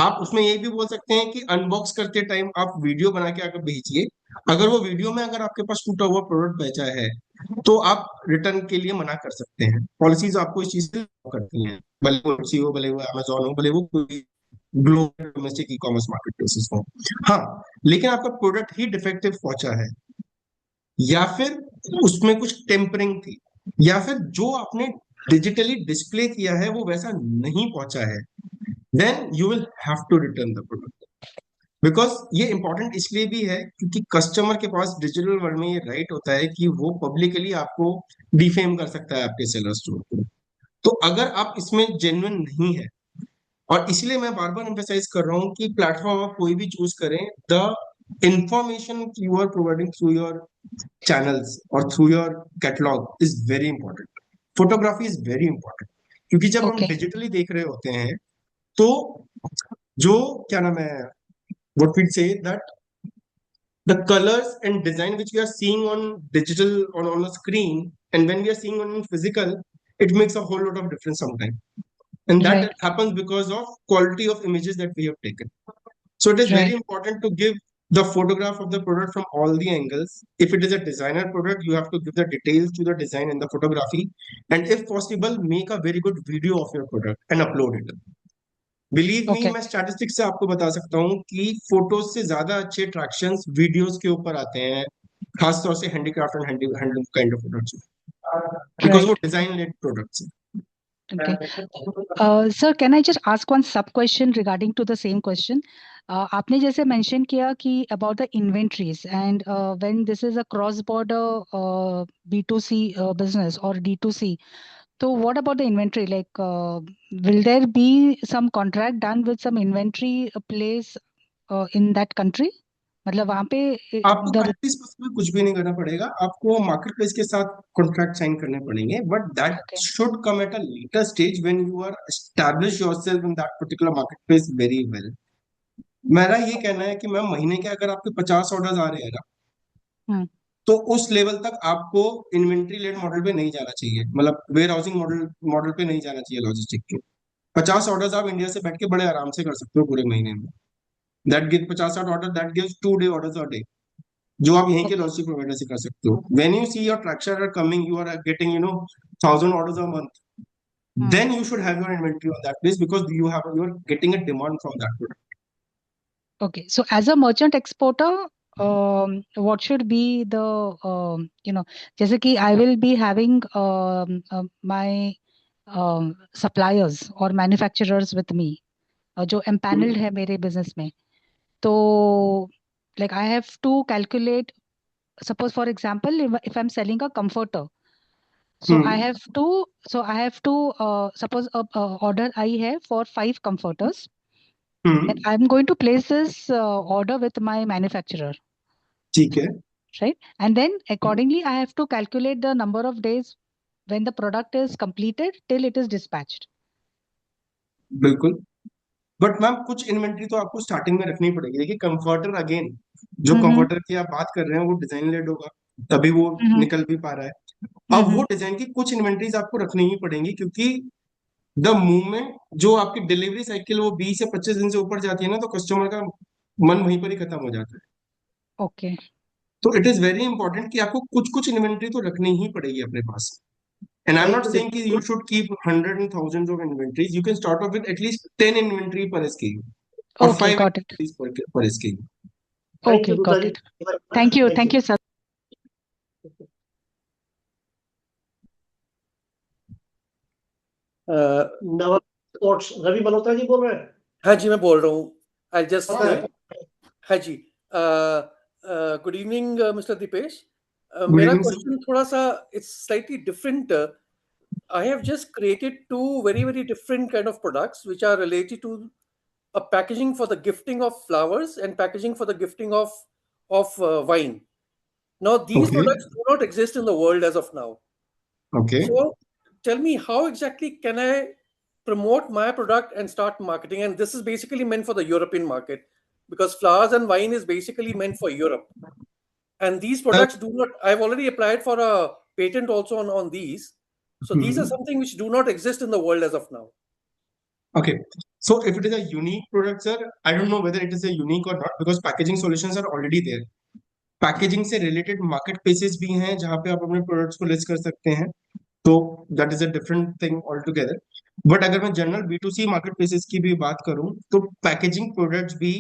S4: आप उसमें ये भी बोल सकते हैं कि अनबॉक्स करते टाइम आप वीडियो बना के आकर भेजिए, अगर वो वीडियो में अगर आपके पास टूटा हुआ प्रोडक्ट बेचा है तो आप रिटर्न के लिए मना कर सकते हैं। पॉलिसीज आपको इस चीज से करती हैं, भले वो Etsy हो, भले वो अमेजोन हो, भले वो कोई ग्लोबल डोमेस्टिक ई कॉमर्स मार्केट प्लेसेस हो। हाँ, लेकिन आपका प्रोडक्ट ही डिफेक्टिव पहुंचा है या फिर उसमें कुछ टेम्परिंग थी या फिर जो आपने डिजिटली डिस्प्ले किया है वो वैसा नहीं पहुंचा है, then you will have to return the product. Because ये इंपॉर्टेंट इसलिए भी है क्योंकि कस्टमर के पास डिजिटल वर्ल्ड में ये राइट होता है कि वो पब्लिकली आपको डिफेम कर सकता है आपके सेलर स्टोर को। तो अगर आप इसमें जेन्युइन नहीं है, और इसलिए मैं बार बार एम्फेसाइज कर रहा हूँ कि प्लेटफॉर्म आप कोई भी चूज करें, the information you are providing through your channels or through your catalog is very important. Photography is very important, क्योंकि जब हम
S6: ओके।
S4: डिजिटली देख रहे होते हैं तो जो क्या नाम है, what we say that the colors and design which we are seeing on digital on a screen and when we are seeing on physical, it makes a whole lot of difference sometimes, and that
S6: Right,
S4: happens because of quality of images that we have taken. So it is very
S6: right.
S4: important to give the photograph of the product from all the angles. If it is a designer product, you have to give the details to the design and the photography. And if possible, make a very good video of your product and upload it. Believe me,
S6: Okay.
S4: मैं statistics से आपको बता सकता हूँ कि photos से ज्यादा अच्छे अट्रैक्शंस वीडियोस के ऊपर आते हैं, खासतौर से handicraft and handloom kind of products, because वो
S6: Right.
S4: डिजाइन लेड प्रोडक्ट्स हैं।
S6: Okay. Sir, can I just ask one sub question regarding to the same question? आपने जैसे mention किया कि about the inventories and when this is a cross-border B2C business or D2C, so what about the inventory? Like, will there be some contract done with some inventory place in that country? मतलब वहाँ पे
S4: आपको
S6: the
S4: countries में कुछ भी नहीं करना पड़ेगा, आपको मार्केट प्लेस के साथ कॉन्ट्रैक्ट साइन करने पड़ेंगे, but that
S6: okay,
S4: should come at a later stage when you are establish yourself in that particular market place very well. मेरा ये कहना है कि मैम महीने के अगर आपके 50 ऑर्डर्स आ रहे हैं ना,
S6: hmm,
S4: तो उस लेवल तक आपको इन्वेंट्री लेड मॉडल पे नहीं जाना चाहिए, मतलब वेयर हाउसिंग मॉडल मॉडल पे नहीं जाना चाहिए लॉजिस्टिक के। 50 ऑर्डर्स आप इंडिया से बैठ के बड़े आराम से कर सकते हो पूरे महीने में। That give 50 order that gives 2 day orders a day, जो आप यहीं के
S6: okay,
S4: लॉजिस्टिक प्रोवाइडर से कर सकते हो। When you see your traction are coming, you are getting 1000 orders a month,
S6: hmm.
S4: then you should have your inventory on that place because you are getting a demand from that product.
S6: Okay, so as a merchant exporter, what should be the जैसे कि I will be having my suppliers or manufacturers with me, जो empaneled है मेरे business में, तो like I have to calculate. Suppose for example, if I'm selling a comforter, so I
S4: Hmm.
S6: have to suppose a order I have for 5 comforters, and
S4: Hmm.
S6: I'm going to place this order with my manufacturer.
S4: ठीक है।
S6: right? And then accordingly, I have to calculate the number of days when the product is completed till it is dispatched.
S4: बिल्कुल. But ma'am कुछ inventory तो आपको starting में रखनी पड़ेगी. देखिए कंफर्टर अगेन, जो
S6: Mm-hmm.
S4: कंफर्टर की आप बात कर रहे हैं वो डिजाइन लेड होगा, तभी वो
S6: Mm-hmm.
S4: निकल भी पा रहा है. अब वो डिजाइन की कुछ इन्वेंट्रीज आपको रखनी ही पड़ेंगी, क्योंकि द मूवमेंट जो आपकी डिलीवरी साइकिल वो 20 या 25 दिन से ऊपर जाती है ना, तो कस्टमर का मन वहीं पर ही खत्म हो जाता है.
S6: Okay.
S4: तो इट इज वेरी इंपॉर्टेंट कि आपको कुछ कुछ इन्वेंट्री तो रखनी ही पड़ेगी अपने पास. And I'm not saying that you should keep hundreds and thousands of inventories. You can start off with at least 10 inventory per SKU or
S6: Okay,
S4: 5
S6: got it.
S4: inventories per SKU.
S2: Thank
S6: Okay,
S2: you,
S6: got
S2: Dutta ji.
S6: it. Thank you, sir.
S2: नवा sports Ravi Malhotra ji बोल रहे हैं?
S7: हाँ जी, मैं बोल रहा हूँ. I just
S2: Okay.
S7: हाँ जी. Good evening, Mr. Dipesh.
S4: Good
S7: मेरा
S4: evening, sir.
S7: क्वेश्चन थोड़ा सा it's slightly different. I have just created two very, very different kind of products which are related to a packaging for the gifting of flowers and packaging for the gifting of wine. Now, these
S4: Okay.
S7: products do not exist in the world as of now.
S4: Okay.
S7: So, tell me, how exactly can I promote my product and start marketing? And this is basically meant for the European market, because flowers and wine is basically meant for Europe. And these products do not, I've already applied for a patent also on these. So these are something which do not exist in the world as of now.
S4: Okay. So if it is a unique product, sir, I don't know whether it is a unique or not, because packaging solutions are already there. Packaging से related market places भी हैं जहां पे आप अपने products को list कर सकते हैं, तो that is a different thing all together. But अगर मैं जनरल B2C मार्केट प्लेसेस की भी बात करूं, तो पैकेजिंग प्रोडक्ट्स भी,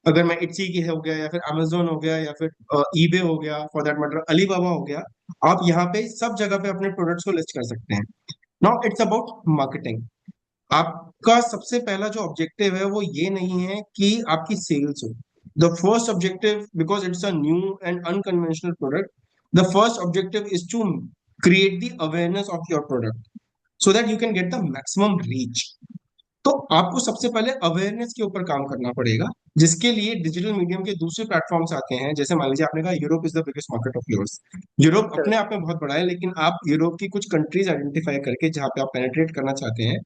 S4: अगर मैं इट्सी की हो गया या फिर अमेजोन हो गया या फिर ईबे हो गया, फॉर दैट मैटर अलीबाबा हो गया, आप यहाँ पे सब जगह पे अपने प्रोडक्ट्स को लिस्ट कर सकते हैं. Now it's about marketing. आपका सबसे पहला जो ऑब्जेक्टिव है वो ये नहीं है कि आपकी सेल्स हो. The first objective, because it's a new and unconventional product, the first objective is to create the awareness of your product so that you can get the maximum reach. तो आपको सबसे पहले अवेयरनेस के ऊपर काम करना पड़ेगा, जिसके लिए डिजिटल मीडियम के दूसरे प्लेटफॉर्म्स आते हैं. जैसे मान लीजिए आपने कहा Europe is the biggest market of yours. Europe अपने आप में बहुत बड़ा है, लेकिन आप यूरोप की कुछ कंट्रीज आइडेंटिफाई करके जहां पे आप पेनिट्रेट करना चाहते हैं,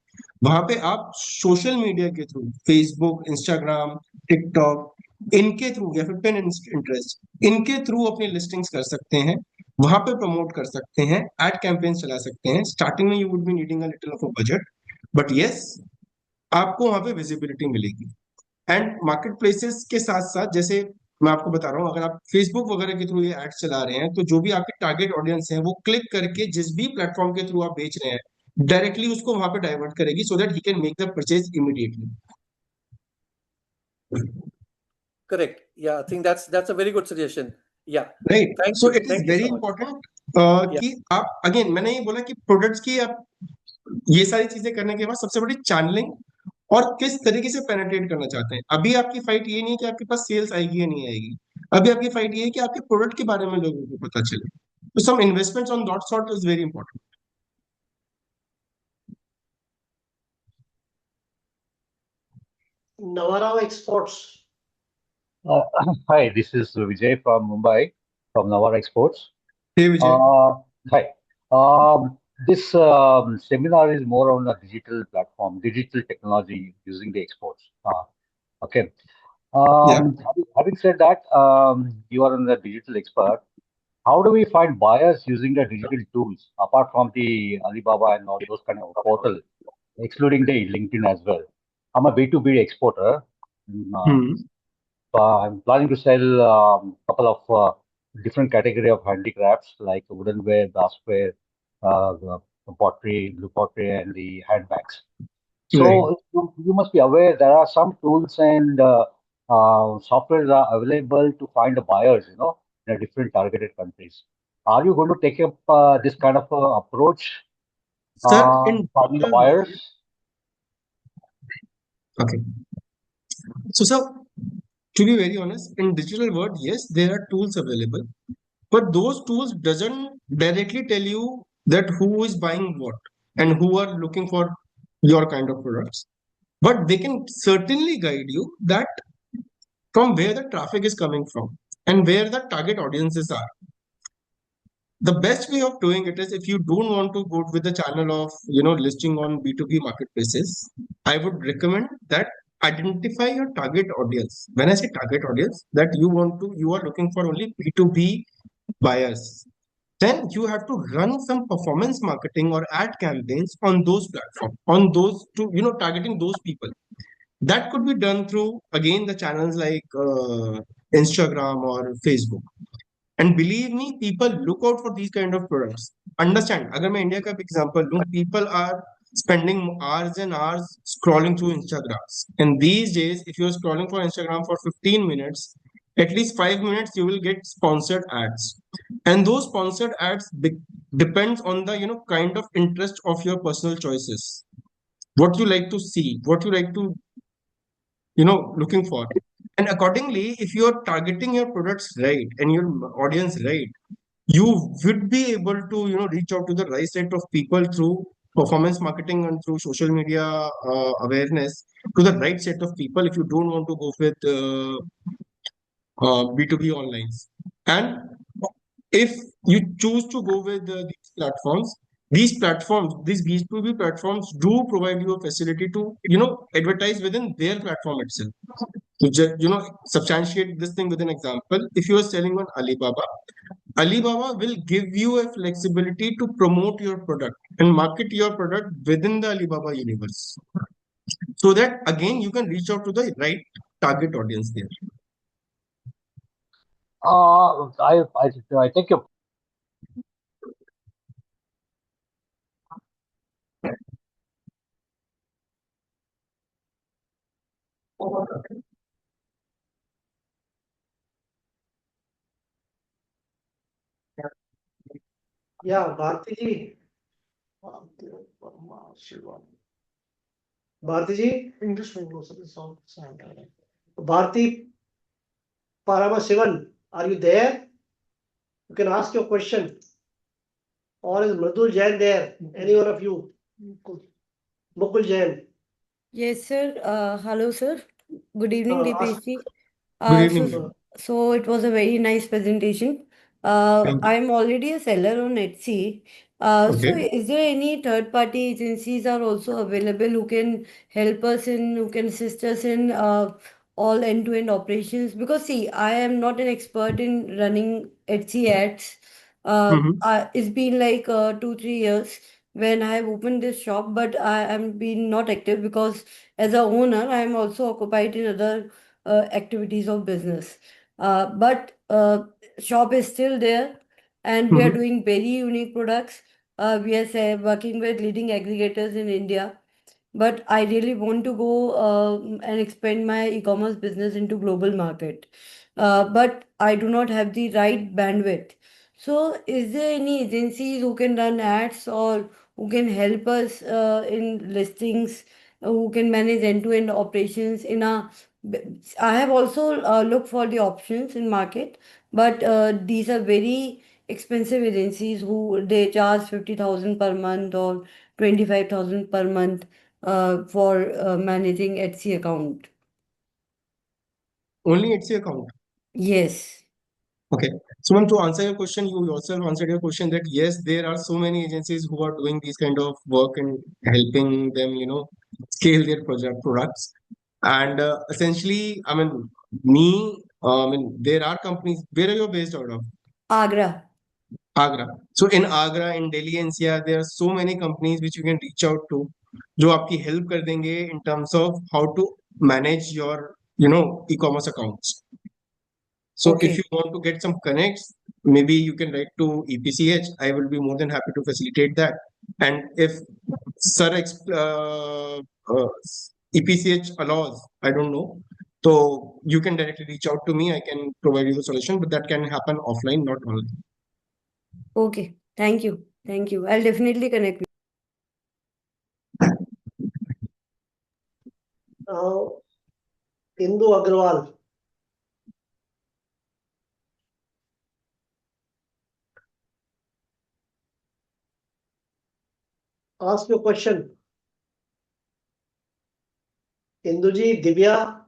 S4: वहां पे आप सोशल मीडिया के थ्रू, फेसबुक, इंस्टाग्राम, टिकटॉक, इनके थ्रू या फिर पिन इंटरेस्ट, इनके थ्रू अपनी लिस्टिंग्स कर सकते हैं, वहां पे प्रमोट कर सकते हैं, एड कैंपेन्स चला सकते हैं. स्टार्टिंग में you would be needing a little of a budget, but yes, आपको वहां पे विजिबिलिटी मिलेगी. एंड मार्केट प्लेसेस के साथ साथ, जैसे मैं आपको बता रहा हूँ, अगर आप फेसबुक वगैरह के थ्रू ये एड्स चला रहे हैं, तो जो भी आपके टारगेट ऑडियंस है वो क्लिक करके जिस भी प्लेटफॉर्म के थ्रू आप बेच रहे हैं, डायरेक्टली उसको वहां पे डाइवर्ट करेगी, so that he can make the purchase immediately.
S7: Correct. Yeah, I think that's a very good suggestion. Yeah.
S4: Right.
S7: Thank
S4: so
S7: you.
S4: It is
S7: Thank you
S4: very
S7: so much.
S4: Important कि आप, again मैंने ये बोला कि products की आप ये सारी चीजें करने के बाद सबसे बड़ी चैनलिंग और किस तरीके से पेनिट्रेट करना चाहते हैं. अभी आपकी फाइट ये नहीं है कि आपके पास सेल्स आएगी या नहीं आएगी, अभी आपकी फाइट ये है कि आपके प्रोडक्ट के बारे में लोगों को पता चले. तो some investments on that sort is very important.
S2: Navarro Exports.
S8: Hi, this is Vijay from Mumbai, from Navarro Exports.
S4: Hey Vijay.
S8: Hi. This seminar is more on a digital platform, digital technology using the exports. Okay. Having said that, you are a digital expert. How do we find buyers using the digital tools apart from the Alibaba and all those kind of portal, excluding the LinkedIn as well? I'm a B2B exporter. I'm planning to sell a couple of different category of handicrafts like woodenware, glassware, pottery, blue pottery, and the handbags. So you must be aware there are some tools and softwares are available to find the buyers, in the different targeted countries. Are you going to take up this kind of approach?
S4: Sir,
S8: finding the buyers?
S4: Okay. So, sir, to be very honest, in digital world, yes, there are tools available, but those tools doesn't directly tell you that who is buying what and who are looking for your kind of products. But they can certainly guide you that from where the traffic is coming from. and where the target audiences are. The best way of doing it is, if you don't want to go with the channel of listing on B2B marketplaces, I would recommend that identify your target audience. When I say target audience, that you are looking for only B2B buyers. Then you have to run some performance marketing or ad campaigns on those platforms, on those to targeting those people. That could be done through, again, the channels like Instagram or Facebook. And believe me, people look out for these kind of products. Understand, अगर मैं India का example लूं, people are spending hours and hours scrolling through Instagrams. And these days, if you're scrolling for Instagram for 15 minutes, at least 5 minutes you will get sponsored ads. And those sponsored ads depends on the kind of interest of your personal choices. What you like to see, what you like to looking for. And accordingly, if you are targeting your products right and your audience right, you would be able to reach out to the right set of people through performance marketing and through social media awareness, to the right set of people, if you don't want to go with B2B online. And if you choose to go with these platforms, these B2B platforms do provide you a facility to advertise within their platform itself. To just substantiate this thing with an example, if you are selling on Alibaba will give you a flexibility to promote your product and market your product within the Alibaba universe, so that again you can reach out to the right target audience there.
S8: I take your
S2: Yeah, Bharti ji. Bharti ji,
S1: English में बोलो sir, it's all sound आ रहा है.
S2: Bharti Paramasivan, are you there? You can ask your question. Or is Mridul Jain there? Any one of you? Mukul Jain.
S9: Yes, sir. Hello, sir. Good evening,
S2: Ask.
S9: Dipesh ji.
S4: Good evening.
S9: So it was a very nice presentation.
S4: Thank you.
S9: I'm already a seller on Etsy. So
S4: Okay.
S9: is there any third-party agencies are also available who can help us in, who can assist us in all end-to-end operations? Because see, I am not an expert in running Etsy ads. It's been like 2-3 years when I have opened this shop, but I am been not active because as a owner, I am also occupied in other activities of business. But shop is still there, and we are doing very unique products. We are working with leading aggregators in India. But I really want to go and expand my e-commerce business into global market. But I do not have the right bandwidth. So, is there any agencies who can run ads or who can help us in listings, who can manage end-to-end operations in a I have also looked for the options in market, but these are very expensive agencies who they charge 50,000 per month or 25,000 per month for managing Etsy account.
S4: Only Etsy account.
S9: Yes.
S4: Okay. So, ma'am, to answer your question, you yourself answered your question that yes, there are so many agencies who are doing these kind of work and helping them, scale their products. And essentially, I mean, there are companies. Where are you based out of?
S9: Agra.
S4: Agra. So in Agra, in Delhi NCR, there are so many companies which you can reach out to, जो आपकी help कर देंगे in terms of how to manage your, e-commerce accounts. So if
S9: Okay.
S4: you want to get some connects, maybe you can write to EPCH. I will be more than happy to facilitate that. And if Sir EPCH allows, I don't know. So you can directly reach out to me. I can provide you the solution, but that can happen offline, not online.
S9: Okay. Thank you. Thank you. I'll definitely connect with
S2: Now, Indu Agrawal. Ask your question. Induji, Divya.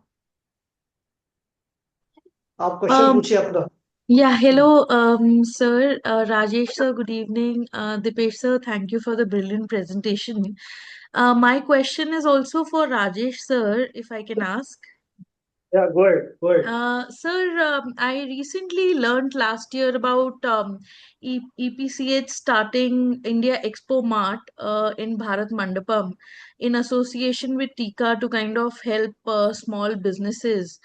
S2: आप question पूछिए अपना।
S10: Yeah, hello, sir. Rajesh sir, good evening. Dipesh sir, thank you for the brilliant presentation. My question is also for Rajesh sir, if I can ask.
S2: Yeah, go ahead. Go ahead.
S10: Sir, I recently learned last year about EPCH starting India Expo Mart in Bharat Mandapam in association with Tika to kind of help small businesses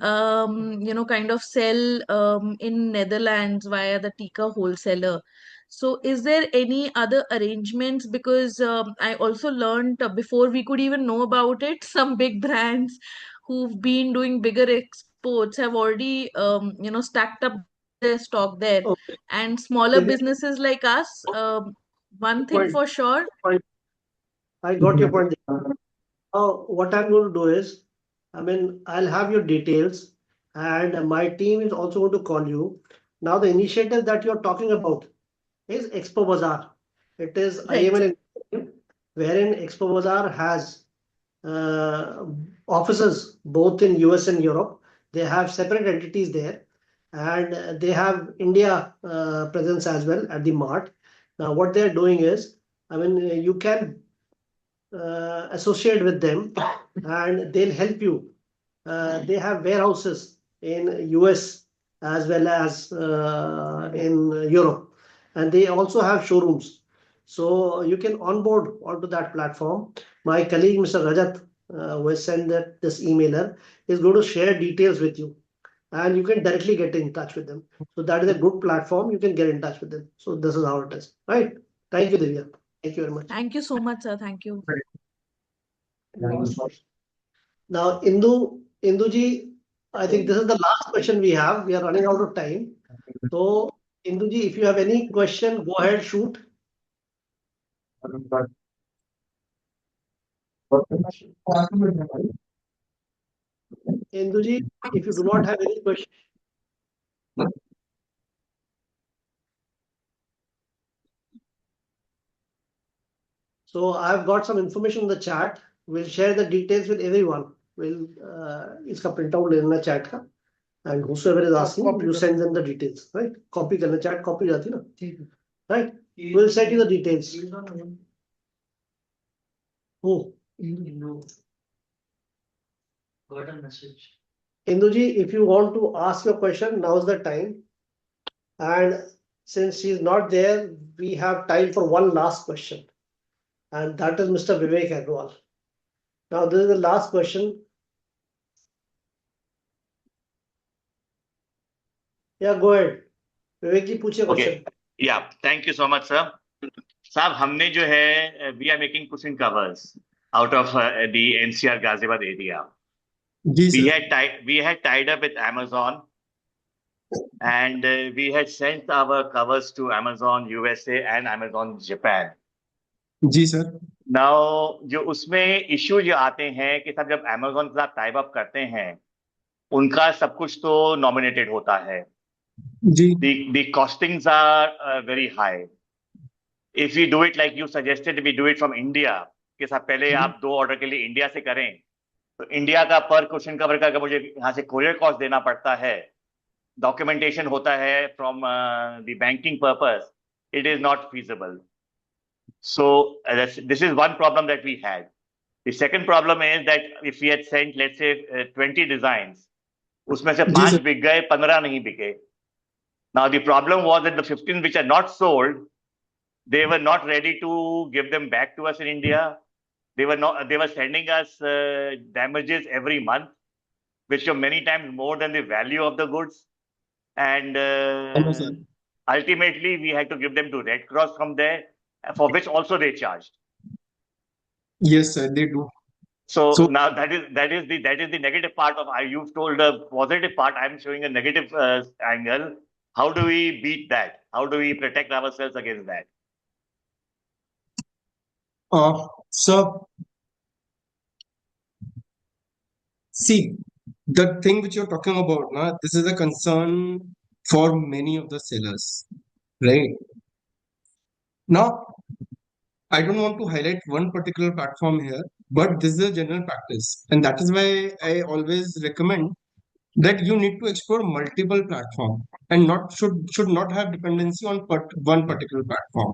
S10: kind of sell in Netherlands via the Tika wholesaler. So, is there any other arrangements? Because I also learned before we could even know about it, some big brands who've been doing bigger exports have already, stacked up their stock there.
S2: Okay.
S10: And smaller
S2: Divya,
S10: businesses like us, one thing
S2: point.
S10: for sure.
S2: Point. I got your point. Now, what I'm going to do is, I'll have your details, and my team is also going to call you. Now, the initiative that you're talking about is Expo Bazaar. It is
S10: Right.
S2: IML initiative, wherein Expo Bazaar has uh, offices both in US and Europe. They have separate entities there, and they have India presence as well at the mart. Now, what they're doing is, you can associate with them, and they'll help you. They have warehouses in US as well as in Europe, and they also have showrooms. So you can onboard onto that platform. My colleague, Mr. Rajat, who has sent this emailer, is going to share details with you, and you can directly get in touch with them. So that is a good platform. You can get in touch with them. So this is how it is, right? Thank you, Divya. Thank you very much.
S10: Thank you so much, sir. Thank you.
S2: Now, Induji, I think this is the last question we have. We are running out of time. So, Induji, if you have any question, go ahead, shoot. Induji, if you do not have any question. So I've got some information in the chat. We'll share the details with everyone. We'll इसका print out लेना chat का, and whosoever is asking, you send them the details, right? Copy करना, chat copy जाती ना, right? We'll send you the details. Who? Got a message. Induji, if you want to ask your question, now is the time. And since she's not there, we have time for one last question. And that is Mr. Vivek Agrawal. Now, this is the last question. Yeah, go ahead. Vivek ji, पूछिए question.
S11: Yeah, thank you so much, sir. साहब, हमने जो है, we are making cushion covers out of the NCR Ghaziabad area.
S4: जी
S11: We
S4: sir
S11: had tied up with Amazon, and we had sent our covers to Amazon USA and Amazon Japan.
S4: जी sir
S11: Now, जो उसमें issue जो आते हैं कि सब जब Amazon के साथ टाइप अप करते हैं, उनका सब कुछ तो नॉमिनेटेड होता है.
S4: जी
S11: The costings are very high. If we do it like you suggested, we do it from India, कि सब पहले आप 2 ऑर्डर के लिए इंडिया से करें, तो इंडिया का पर क्वेश्चन कवर का मुझे यहाँ से कोरियर कॉस्ट देना पड़ता है, डॉक्यूमेंटेशन होता है from the banking purpose, it is not feasible. So this is one problem that we had. The second problem is that if we had sent, let's say, 20 designs, उसमें से 5 बिक गए, 15 नहीं बिके. Now the problem was that the 15 which are not sold, they were not ready to give them back to us in India. They were sending us damages every month, which were many times more than the value of the goods. And ultimately, we had to give them to Red Cross from there, for which also they charged.
S4: Yes, sir, they do.
S11: So now that is the negative part of. You've told a positive part. I'm showing a negative angle. How do we beat that? How do we protect ourselves against that?
S4: So, see, the thing which you're talking about, this is a concern for many of the sellers, right? Now, I don't want to highlight one particular platform here, but this is a general practice, and that is why I always recommend that you need to explore multiple platforms and should not have dependency on one particular platform.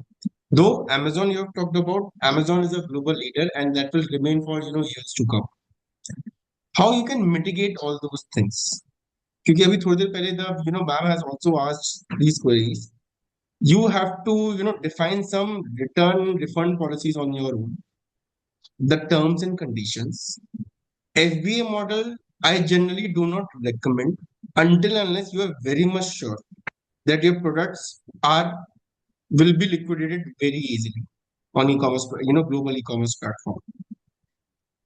S4: Though Amazon, you have talked about, Amazon is a global leader and that will remain for years to come. How you can mitigate all those things? क्योंकि अभी थोड़ी देर पहले the ma'am has also asked these queries. You have to define some return refund policies on your own, the terms and conditions. FBA model I generally do not recommend until unless you are very much sure that your products will be liquidated very easily on e-commerce, global e-commerce platform.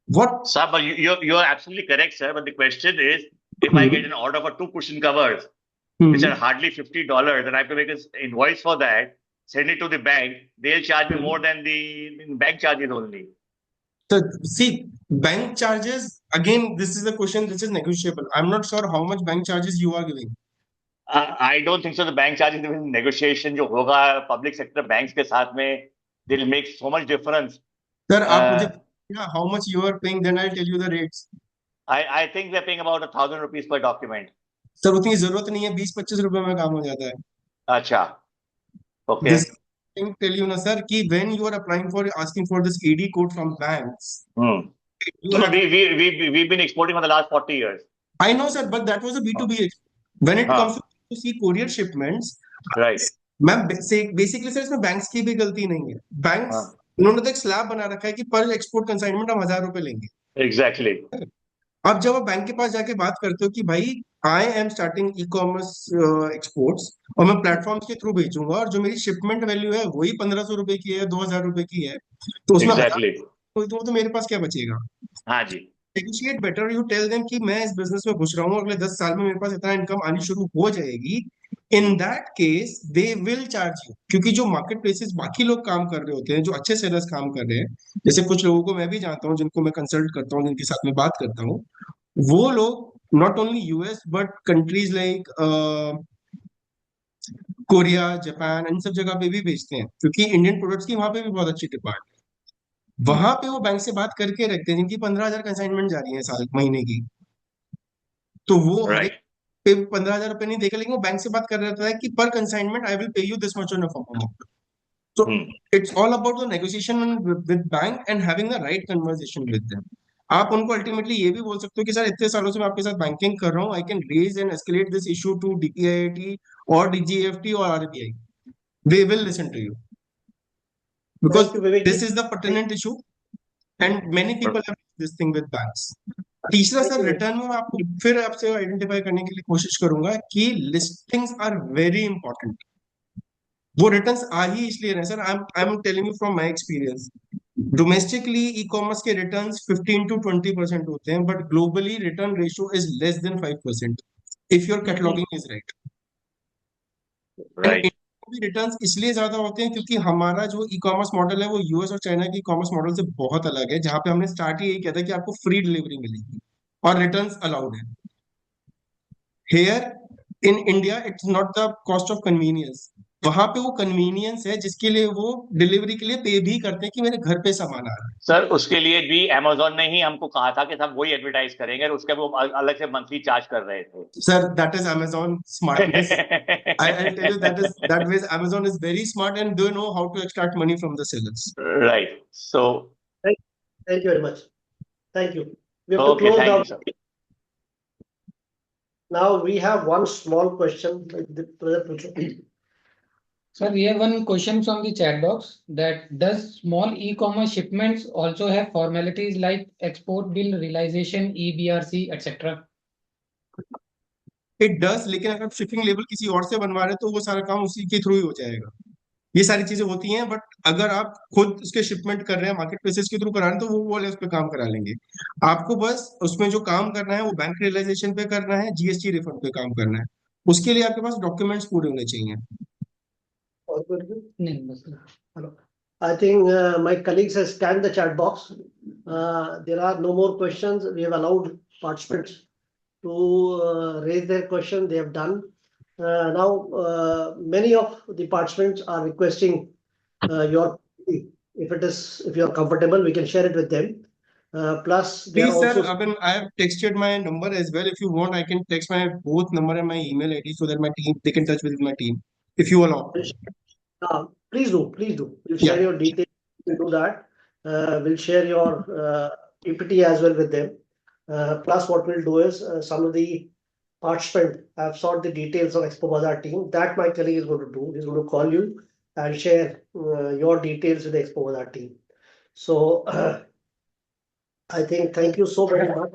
S4: What?
S11: Sir, but you're absolutely correct, sir. But the question is, if I get an order for 2 cushion covers, which are hardly $50, and I have to make an invoice for that, send it to the bank, they'll charge me more than the bank charges only.
S4: So see, bank charges, again, this is a question which is negotiable. I'm not sure how much bank charges you are giving.
S11: I don't think so. The bank charges in negotiation जो होगा public sector banks के साथ में, they'll make so much difference.
S4: Sir, how much you are paying, then I'll tell you the rates.
S11: I think they're paying about 1,000 rupees per document.
S4: Sir, उतनी जरूरत नहीं है, 20-25 रुपए में काम हो जाता है.
S11: अच्छा. Okay.
S4: This thing tell you na sir कि when you are applying for asking for this AD code from banks.
S11: We've been exporting for the last 40 years.
S4: I know, sir, but that was a B2B. When it comes to see courier shipments,
S11: right?
S4: Ma'am basically sir इसमें banks की भी गलती नहीं है. Banks उन्होंने तो एक slab बना रखा है कि पर export consignment हम 1,000 रुपए लेंगे.
S11: Exactly.
S4: अब जब आप बैंक के पास जाके बात करते हो कि भाई I am starting E commerce exports और मैं प्लेटफॉर्म्स के थ्रू भेजूंगा और जो मेरी शिपमेंट वैल्यू है वही 1,500 रुपए की है, 2,000 रुपए की है, तो उसमें तो मेरे पास क्या बचेगा?
S11: हाँ जी.
S4: Negotiate better, you tell them कि मैं इस बिजनेस में घुस रहा हूँ, अगले 10 साल में मेरे पास इतना इनकम आनी शुरू हो जाएगी. In that case they will charge you, क्योंकि जो मार्केट प्लेसेस बाकी लोग काम कर रहे होते हैं, जो अच्छे सेलर्स काम कर रहे हैं, जैसे कुछ लोगों को मैं भी जानता हूँ जिनको मैं कंसल्ट करता हूँ, जिनके साथ में बात करता हूँ, वो लोग not only US but countries like Korea, Japan, इन सब जगह पे भी बेचते हैं, क्योंकि इंडियन प्रोडक्ट्स की वहां पे भी बहुत अच्छी डिमांड है. वहां पे वो बैंक से बात करके रखते हैं, जिनकी 15,000 कंसाइनमेंट जा रही है साल महीने की, तो वो पे 15,000 रुपए नहीं देगा, लेकिन वो बैंक से बात कर रहता है कि पर consignment I will pay you this much on amount. So it's all about the negotiation with bank and having the right conversation with them. आप उनको अल्टीमेटली ये भी बोल सकते हो कि सर इतने सालों से मैं आपके साथ बैंकिंग कर रहा हूँ, I can raise and escalate this issue to DPIIT और DGFT और RBI. They will listen to you because this is the pertinent issue and many people have this thing with banks. तीसरा sir, return में आपको फिर आपसे identify करने के लिए कोशिश करूंगा कि लिस्टिंग्स आर वेरी इंपॉर्टेंट. वो रिटर्न्स आ ही इसलिए रहे sir, I am telling you from my experience. Domestically e commerce के रिटर्न्स 15 to 20% होते हैं, but globally return ratio is less than 5% if your cataloguing is right. Returns इसलिए ज्यादा होते हैं क्योंकि हमारा जो ई कॉमर्स मॉडल है वो यूएस और चाइना की ई कॉमर्स मॉडल से बहुत अलग है, जहां पे हमने स्टार्ट ही यही किया था कि आपको फ्री डिलीवरी मिलेगी और रिटर्न्स अलाउड है. Here in India it's not the cost of convenience, वहां पे वो कन्वीनियंस है जिसके लिए वो डिलीवरी के लिए पे भी करते हैं कि मेरे घर पे सामान आ रहा है.
S11: सर उसके लिए भी अमेज़न ने ही हमको कहा था कि सब वही एडवर्टाइज करेंगे और उसके वो अलग से मंथली चार्ज कर रहे थे.
S4: Sir that is Amazon smartness. I tell you that way Amazon is very smart and they know how to extract money from the sellers.
S11: Right. So
S2: thank you very much. Thank you. We have to close down.
S11: Sir.
S2: Now we have one small question.
S12: Sir, we have one question from the chat box that does small e-commerce shipments also have formalities like export bill realization, EBRC, etc.?
S4: It does, लेकिन अगर आप shipping label किसी और से बनवा रहे हैं तो वो सारा काम उसी के थ्रू ही हो जाएगा. ये सारी चीजें होती हैं, बट अगर आप खुद उसके शिपमेंट कर रहे हैं, मार्केट प्लेसेस के थ्रू करा रहे हैं, तो वो वाले उस पर काम करा लेंगे. आपको बस उसमें जो काम करना है वो बैंक रियलाइजेशन पे करना है, GST रिफंड पे काम करना है. उसके लिए आपके पास डॉक्यूमेंट्स पूरे होने चाहिए.
S2: I think my colleagues have scanned the chat box. There are no more questions. We have allowed participants to raise their question. They have done. Now, many of the participants are requesting if you are comfortable, we can share it with them. Plus, they are
S4: Please, sir,
S2: also
S4: I have texted my number as well. If you want, I can text my both number and my email ID so that my team they can touch with my team. If you allow.
S2: please do. We'll
S4: Yeah.
S2: share your details. We'll do that. We'll share your PPT as well with them. Plus, what we'll do is some of the participants have sought the details of Expo Bazaar team. That my colleague is going to do. He's going to call you and share your details with the Expo Bazaar team. So I think thank you so very much.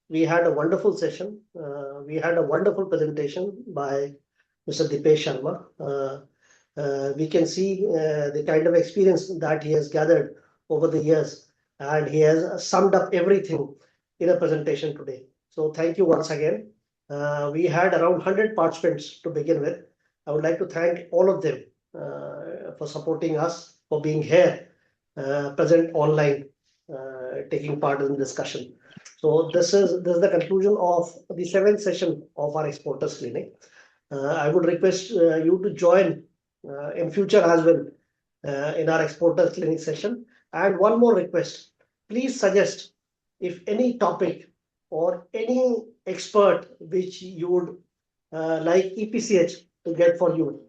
S2: We had a wonderful session. We had a wonderful presentation by Mr. Dipesh Sharma. We can see the kind of experience that he has gathered over the years, and he has summed up everything in a presentation today. So thank you once again. We had around 100 participants to begin with. I would like to thank all of them for supporting us, for being here, present online, taking part in the discussion. So this is the conclusion of the 7th session of our Exporters Clinic. I would request you to join in future as well in our Exporters Clinic session. And one more request, please suggest if any topic or any expert which you would like EPCH to get for you,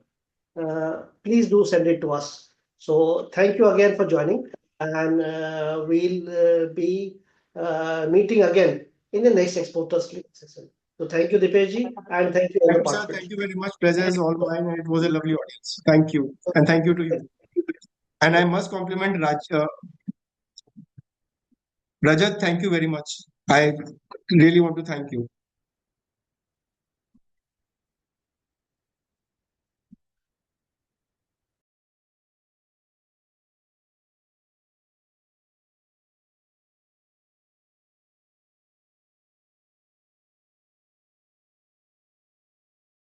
S2: please do send it to us. So thank you again for joining, and we'll be meeting again in the next Exporters Clinic session. So thank you, Dipesh, and thank you all the
S4: Thank you, sir.
S2: participants.
S4: Thank you very much. Pleasure is all mine, and it was a lovely audience. Thank you, and thank you to you. And I must compliment Rajat. Thank you very much. I really want to thank you.